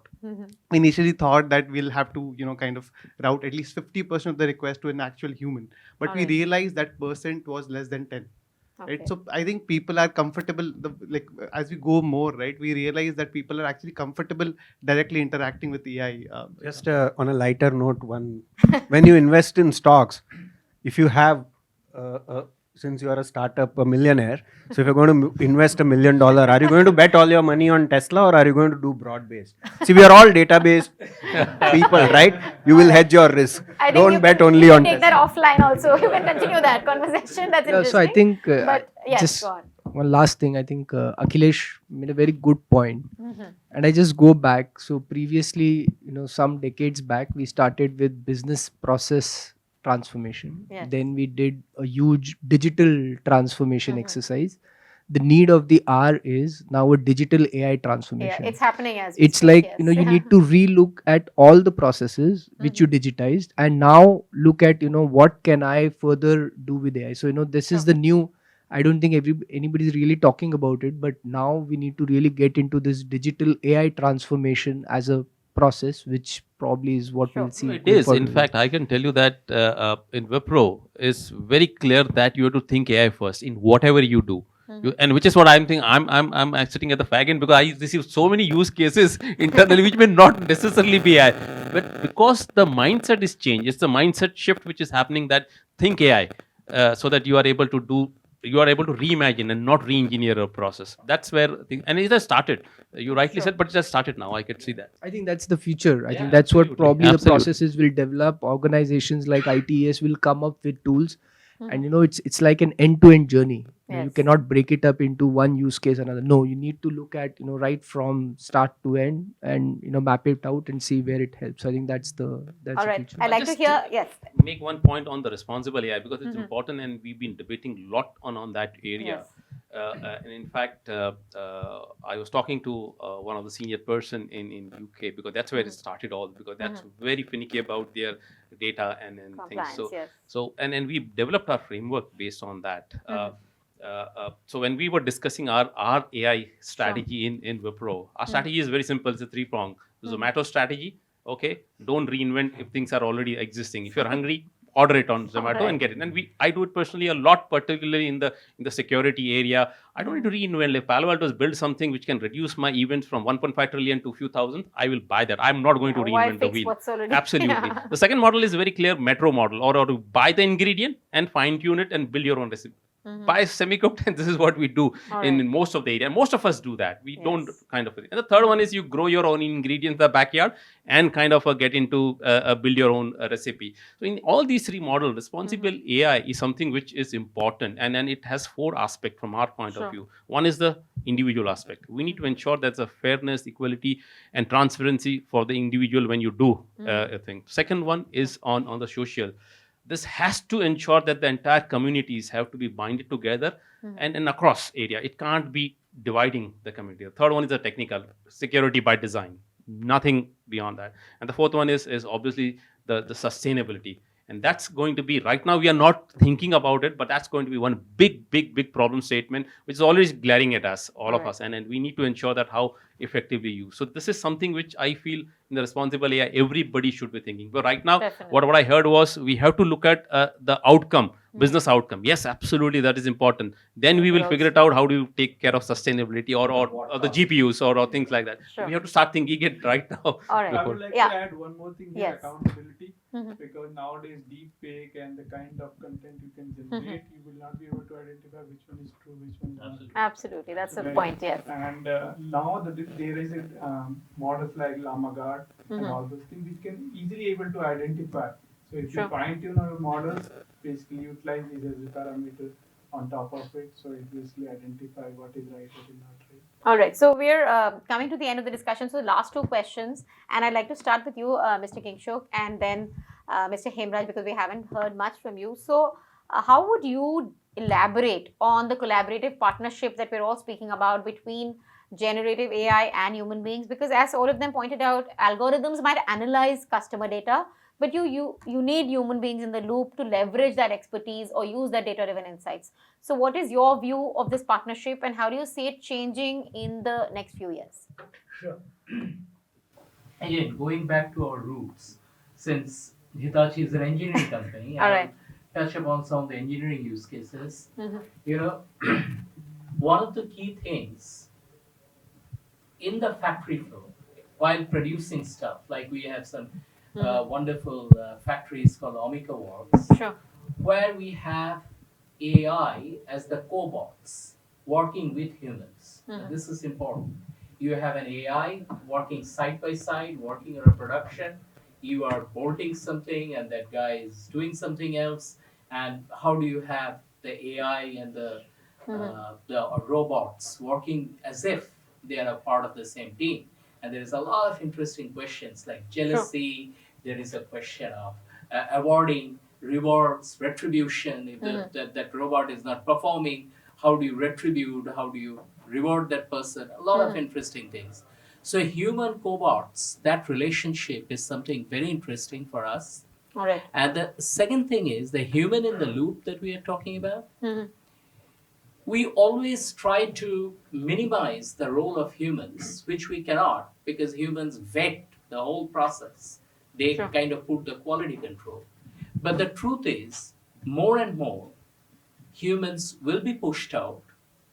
M: Initially thought that we'll have to, kind of route at least 50% of the request to an actual human. But we realized that percent was less than 10. Right. So I think people are comfortable, as we go more, right, we realize that people are actually comfortable directly interacting with AI.
H: Just on a lighter note, when you invest in stocks, if you have since you are a startup, a millionaire, so if you're going to invest $1 million, are you going to bet all your money on Tesla or are you going to do broad-based? See, we are all database people, right? You will hedge your risk.
A: I think
H: Don't bet only
A: you
H: on
A: can take
H: Tesla.
A: that offline also. You can continue that conversation. That's
J: No,
A: interesting.
J: so I think
A: But yes,
J: just
A: go on.
J: one last thing. I think Akhilesh made a very good point.
A: Mm-hmm.
J: And I just go back. So previously, some decades back, we started with business process transformation.
A: Yes.
J: Then we did a huge digital transformation
A: Mhm.
J: exercise. The need of the hour is now a digital AI
A: Yeah,
J: transformation.
A: it's happening as we
J: It's
A: speak,
J: like,
A: yes.
J: you need to relook at all the processes which you digitized and now look at, what can I further do with AI? So, this is the new, I don't think anybody's really talking about it, but now we need to really get into this digital AI transformation as a process, which probably is what we'll see.
D: It
J: going
D: is.
J: forward
D: In
J: with
D: fact, I can tell you that in Wipro, it's very clear that you have to think AI first in whatever you do. And which is what I'm thinking. I'm sitting at the fag end because I receive so many use cases internally which may not necessarily be AI, but because the mindset is changed, it's the mindset shift which is happening that think AI, so that you are able to reimagine and not re-engineer a process. That's where and it has started. You rightly said, but it has started now. I can see that.
J: I think that's the future. I
D: Yeah,
J: think that's what
D: absolutely.
J: probably the
D: Absolutely.
J: processes will develop. Organizations like ITeS will come up with tools, and it's like an end-to-end journey. You
A: Yes.
J: cannot break it up into one use case another. No, you need to look at right from start to end and map it out and see where it helps. I think that's the
A: All
J: the
A: right.
J: future.
A: I'd like to hear, yes.
D: Make one point on the responsible AI because it's important and we've been debating a lot on that area.
A: Yes.
D: And in fact, I was talking to one of the senior person in UK because that's where it started all because that's very finicky about their data and things.
A: Compliance, yes.
D: So and we developed our framework based on that. So when we were discussing our AI strategy in Wipro, our strategy is very simple. It's a three-prong. Zomato strategy. Okay, don't reinvent if things are already existing. If you're hungry, order it on Zomato and get it. And I do it personally a lot, particularly in the security area. I don't need to reinvent. If Palo Alto has built something which can reduce my events from 1.5 trillion to a few thousand, I will buy that. I'm not going to
A: Why
D: reinvent the
A: fix
D: wheel.
A: what's already-
D: Absolutely.
A: Yeah.
D: The second model is very clear metro model, or to buy the ingredient and fine tune it and build your own recipe. Buy semi-cooked, and this is what we do in most of the area. Most of us do that. We don't kind of. And the third one is you grow your own ingredients in the backyard and kind of get into build your own recipe. So in all these three models, responsible AI is something which is important, and it has four aspects from our point of view. One is the individual aspect. We need to ensure there's a fairness, equality, and transparency for the individual when you do a thing. Second one is on the social. This has to ensure that the entire communities have to be binded together and across area. It can't be dividing the community. The third one is the technical security by design. Nothing beyond that. And the fourth one is obviously the sustainability. And that's going to be, right now we are not thinking about it, but that's going to be one big problem statement, which is always glaring at us, all of us. And we need to ensure that how effectively use. So this is something which I feel in the responsible AI, everybody should be thinking. But right now, what I heard was we have to look at the outcome, business outcome. Yes, absolutely, that is important. Then we will figure it out how do you take care of sustainability or the GPUs or things like that. We have to start thinking it right now.
A: All right.
K: I would like to add one more thing here,
A: Yes.
K: accountability. Because nowadays deep fake and the kind of content you can generate, you will not be able to identify which one is true, which one is not.
A: Absolutely, that's the point, yes.
K: And now there is models like Llama Guard and all those things which can easily able to identify. So if you fine tune our models, basically utilize these as a parameter on top of it, so it basically identify what is right, what is not right.
A: All right, so we're coming to the end of the discussion. So last two questions, and I'd like to start with you, Mr. Kingshuk, and then Mr. Hemraj, because we haven't heard much from you. So how would you elaborate on the collaborative partnership that we're all speaking about between generative AI and human beings? Because as all of them pointed out, algorithms might analyze customer data, but you need human beings in the loop to leverage that expertise or use that data-driven insights. So what is your view of this partnership, and how do you see it changing in the next few years?
G: Sure. Again, going back to our roots, since Hitachi is an engineering company,
A: All right.
G: touch upon some of the engineering use cases. One of the key things in the factory floor, while producing stuff, like we have some wonderful factories called Omika Works, where we have AI as the cobots working with humans. And this is important. You have an AI working side by side, working on a production. You are bolting something, and that guy is doing something else. And how do you have the AI and the robots working as if they are a part of the same team? And there is a lot of interesting questions like jealousy. There is a question of awarding rewards, retribution. If that robot is not performing, how do you retribute? How do you reward that person? A lot of interesting things. So human cobots, that relationship is something very interesting for us.
A: All right.
G: And the second thing is the human in the loop that we are talking about. We always try to minimize the role of humans, which we cannot because humans vet the whole process. They kind of put the quality control. But the truth is, more and more, humans will be pushed out.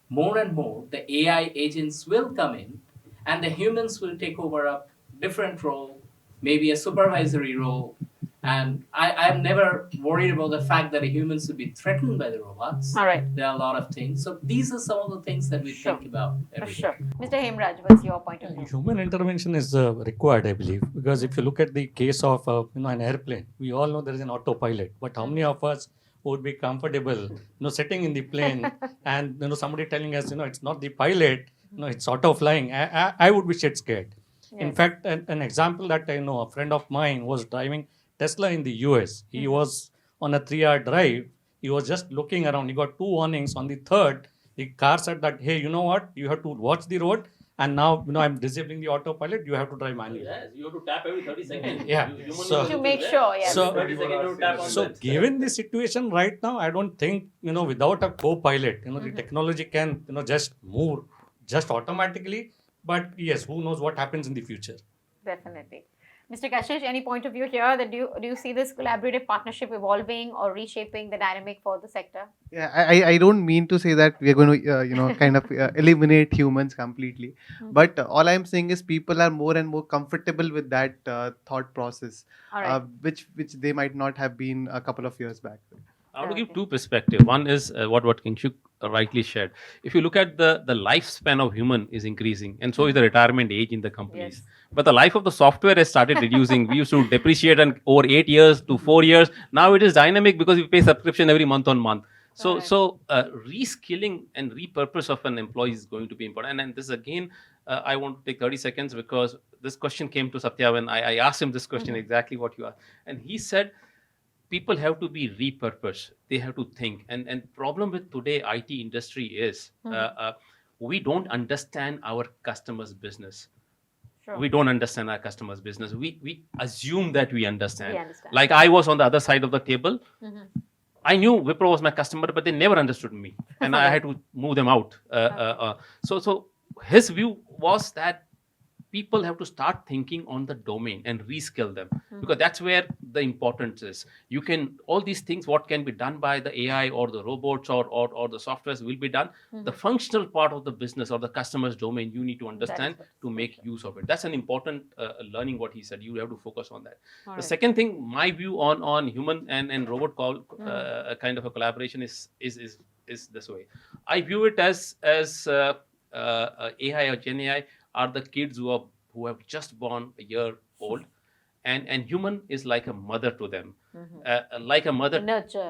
G: More and more, the AI agents will come in, and the humans will take over a different role, maybe a supervisory role. And I'm never worried about the fact that humans will be threatened by the robots.
A: All right.
G: There are a lot of things. So these are some of the things that we think about every day.
A: Sure. Mr. Hemraj, what's your point of view?
O: Human intervention is required, I believe, because if you look at the case of an airplane, we all know there is an autopilot. But how many of us would be comfortable, sitting in the plane and somebody telling us, it's not the pilot, it's auto flying? I would be shit scared.
A: Yes.
O: In fact, an example that I know, a friend of mine was driving Tesla in the US. He was on a 3-hour drive. He was just looking around. He got 2 warnings. On the third, the car said that, hey, you know what? You have to watch the road. And now, I'm disabling the autopilot. You have to drive manually.
G: Yes, you have to tap every 30 seconds.
O: Yeah.
A: To make sure, yes.
O: So given the situation right now, I don't think, without a co-pilot, the technology can, just move just automatically. But yes, who knows what happens in the future?
A: Definitely. Mr. Kashish, any point of view here? That do you see this collaborative partnership evolving or reshaping the dynamic for the sector?
M: Yeah, I don't mean to say that we are going to, kind of eliminate humans completely. But all I'm saying is people are more and more comfortable with that thought process, which they might not have been a couple of years back.
D: I want to give 2 perspectives. One is what Kingshuk rightly shared. If you look at the lifespan of human is increasing, and so is the retirement age in the companies.
A: Yes.
D: But the life of the software has started reducing. We used to depreciate over 8 years to 4 years. Now it is dynamic because we pay subscription every month on month. So reskilling and repurpose of an employee is going to be important. And this again, I want to take 30 seconds because this question came to Satya when I asked him this question, exactly what you asked. And he said, people have to be repurposed. They have to think. And problem with today IT industry is we don't understand our customers' business.
A: Sure.
D: We don't understand our customers' business. We assume that we understand. Like I was on the other side of the table. I knew Wipro was my customer, but they never understood me, and I had to move them out. So his view was that people have to start thinking on the domain and reskill them, because that's where the importance is. You can, all these things, what can be done by the AI or the robots or the softwares will be done. The functional part of the business or the customer's domain, you need to understand to make use of it. That's an important learning what he said. You have to focus on that. The second thing, my view on human and robot kind of a collaboration is this way. I view it as AI or Gen AI are the kids who have just born a year old, and human is like a mother to them. Like a mother,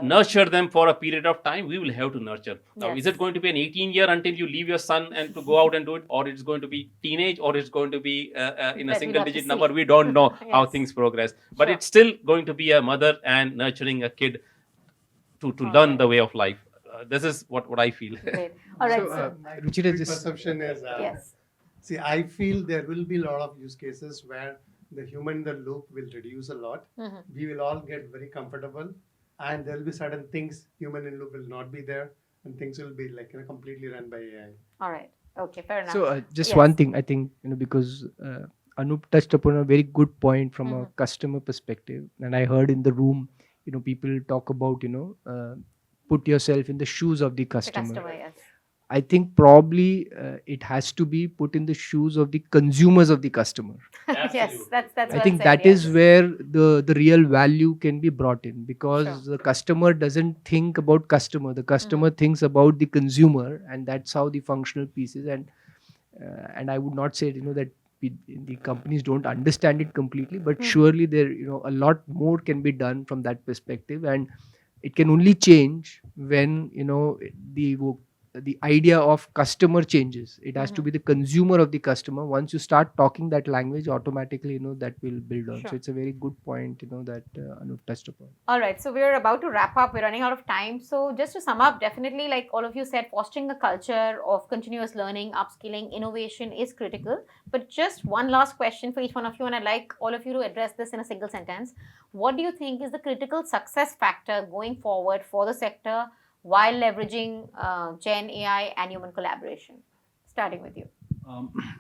D: nurture them for a period of time. We will have to nurture. Now, is it going to be an 18-year until you leave your son and to go out and do it, or it's going to be teenage, or it's going to be in a single-digit number? We don't know how things progress, but it's still going to be a mother and nurturing a kid to learn the way of life. This is what I feel.
A: All right.
L: So, my perception is, see, I feel there will be a lot of use cases where the human in the loop will reduce a lot. We will all get very comfortable, and there will be certain things human in loop will not be there, and things will be like completely run by AI.
A: All right. Okay. Fair enough.
J: So just one thing, I think, because Anup touched upon a very good point from a customer perspective, and I heard in the room, people talk about, put yourself in the shoes of the customer. I think probably it has to be put in the shoes of the consumers of the customer.
A: Yes, that's
J: I
A: well
J: think
A: said.
J: that
A: Yes.
J: is where the real value can be brought in, because
A: Sure.
J: the customer doesn't think about customer. The customer thinks about the consumer, and that's how the functional piece is. And I would not say that the companies don't understand it completely, but surely there a lot more can be done from that perspective, and it can only change when the idea of customer changes. It has to be the consumer of the customer. Once you start talking that language, automatically that will build on.
A: Sure.
J: So it's a very good point that Anup touched upon.
A: All right, so we're about to wrap up. We're running out of time. So just to sum up, definitely, like all of you said, fostering a culture of continuous learning, upskilling, innovation is critical. But just one last question for each one of you, and I'd like all of you to address this in a single sentence. What do you think is the critical success factor going forward for the sector while leveraging Gen AI and human collaboration? Starting with you.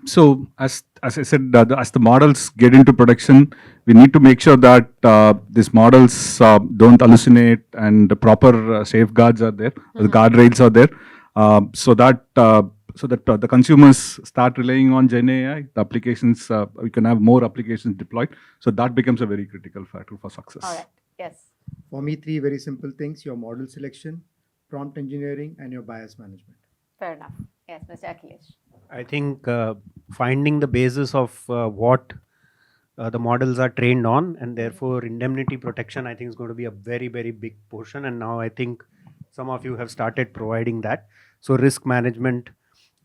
N: So as I said, as the models get into production, we need to make sure that these models don't hallucinate and the proper safeguards are there, the guardrails are there, so that the consumers start relying on Gen AI. The applications, we can have more applications deployed. So that becomes a very critical factor for success.
A: All right. Yes.
C: For me, 3 very simple things: your model selection, prompt engineering, and your bias management.
A: Fair enough. Yes, Mr. Akhilesh.
H: I think finding the basis of what the models are trained on, and therefore indemnity protection, I think is going to be a very, very big portion. And now I think some of you have started providing that. So risk management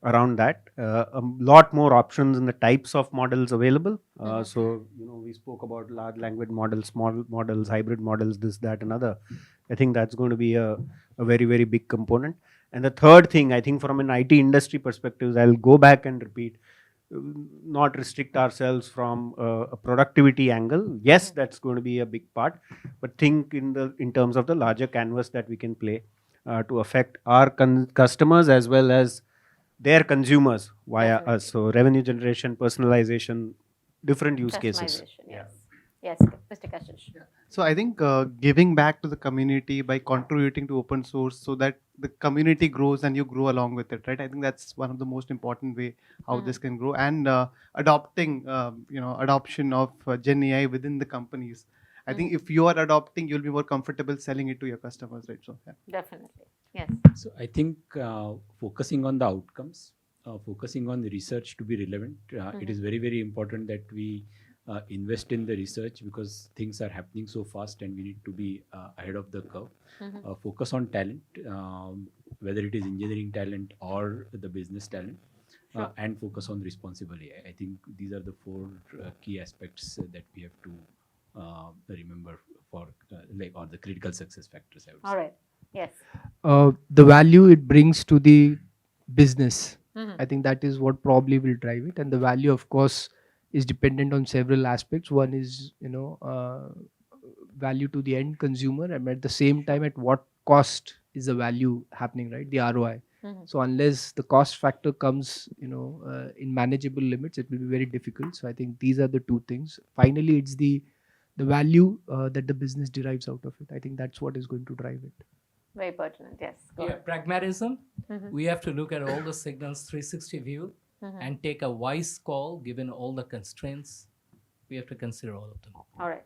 H: around that, a lot more options in the types of models available. So we spoke about large language models, small models, hybrid models, this, that, and other. I think that's going to be a very, very big component. And the third thing, I think from an IT industry perspective, I'll go back and repeat, not restrict ourselves from a productivity angle. Yes, that's going to be a big part, but think in terms of the larger canvas that we can play to affect our customers as well as their consumers via us. So revenue generation, personalization, different use cases.
A: Yes. Yes, Mr. Kashish.
M: So I think giving back to the community by contributing to open source so that the community grows and you grow along with it, right? I think that's one of the most important way how this can grow, and adopting, adoption of Gen AI within the companies. I think if you are adopting, you'll be more comfortable selling it to your customers, right? So yeah.
A: Definitely. Yes.
P: So I think focusing on the outcomes, focusing on the research to be relevant, it is very, very important that we invest in the research because things are happening so fast and we need to be ahead of the curve. Focus on talent, whether it is engineering talent or the business talent, and focus on responsible AI. I think these are the 4 key aspects that we have to remember for or the critical success factors, I would say.
A: All right. Yes.
J: The value it brings to the business, I think that is what probably will drive it. And the value, of course, is dependent on several aspects. One is, value to the end consumer, and at the same time, at what cost is the value happening, right? The ROI. So unless the cost factor comes, in manageable limits, it will be very difficult. So I think these are the 2 things. Finally, it's the value that the business derives out of it. I think that's what is going to drive it.
A: Very pertinent. Yes. Go ahead.
G: Pragmatism. We have to look at all the signals 360 view and take a wise call given all the constraints. We have to consider all of them.
A: All right.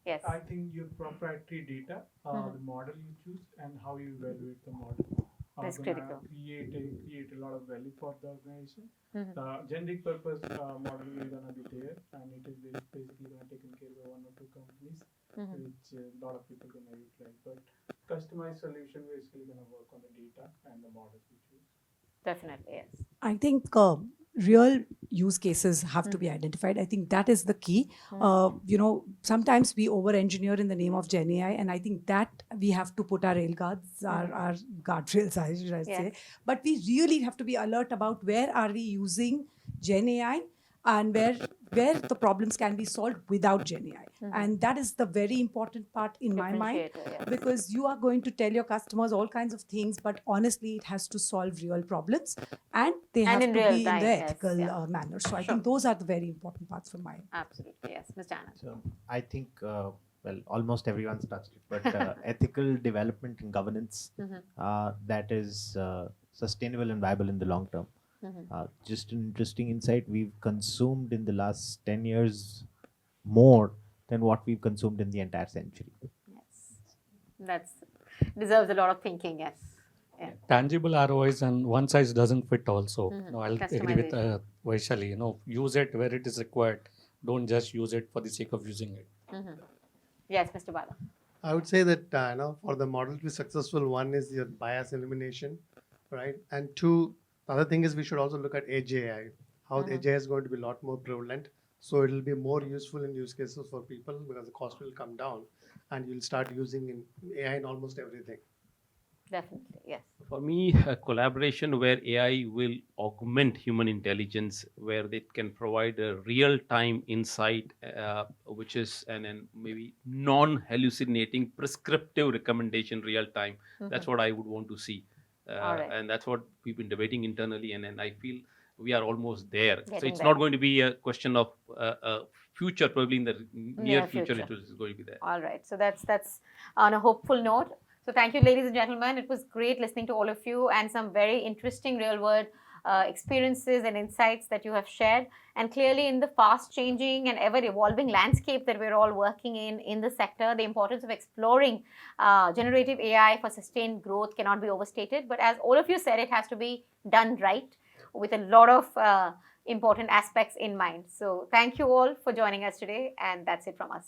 A: Yes.
K: I think your proprietary data, the model you choose, and how you evaluate the model
A: That's
K: gonna
A: critical.
K: create a lot of value for the organization. The generic purpose model is gonna be there, and it is basically gonna taken care by 1 or 2 companies, which a lot of people gonna utilize. But customized solution basically gonna work on the data and the models you choose.
A: Definitely. Yes.
E: I think real use cases have to be identified. I think that is the key. Sometimes we over-engineer in the name of Gen AI, and I think that we have to put our railguards, our guardrails, I should say. But we really have to be alert about where are we using Gen AI and where the problems can be solved without Gen AI. And that is the very important part in my mind, because you are going to tell your customers all kinds of things, but honestly, it has to solve real problems, and they have to be in the ethical manner. So I think those are the very important parts for my.
A: Absolutely. Yes. Mr. Anand.
F: So I think, almost everyone's touched it, but ethical development and governance, that is sustainable and viable in the long term. Just an interesting insight, we've consumed in the last 10 years more than what we've consumed in the entire century.
A: Yes. That's deserves a lot of thinking, yes. Yeah.
O: Tangible ROIs and one size doesn't fit also. I'll agree with
A: Customization.
O: Vaishali. Use it where it is required. Don't just use it for the sake of using it.
A: Yes, Mr. Bala.
L: I would say that for the model to be successful, one is your bias elimination, right? And two, the other thing is we should also look at edge AI. How the edge AI is going to be a lot more prevalent. So it will be more useful in use cases for people because the cost will come down and you'll start using AI in almost everything.
A: Definitely, yes.
D: For me, a collaboration where AI will augment human intelligence, where it can provide a real-time insight, which is an maybe non-hallucinating prescriptive recommendation real-time. That's what I would want to see. And that's what we've been debating internally, and I feel we are almost there. So it's not going to be a question of future, probably in the near future it is going to be there.
A: All right. So that's on a hopeful note. So thank you, ladies and gentlemen. It was great listening to all of you and some very interesting real-world experiences and insights that you have shared. And clearly in the fast-changing and ever-evolving landscape that we're all working in the sector, the importance of exploring generative AI for sustained growth cannot be overstated. But as all of you said, it has to be done right with a lot of important aspects in mind. So thank you all for joining us today, and that's it from us.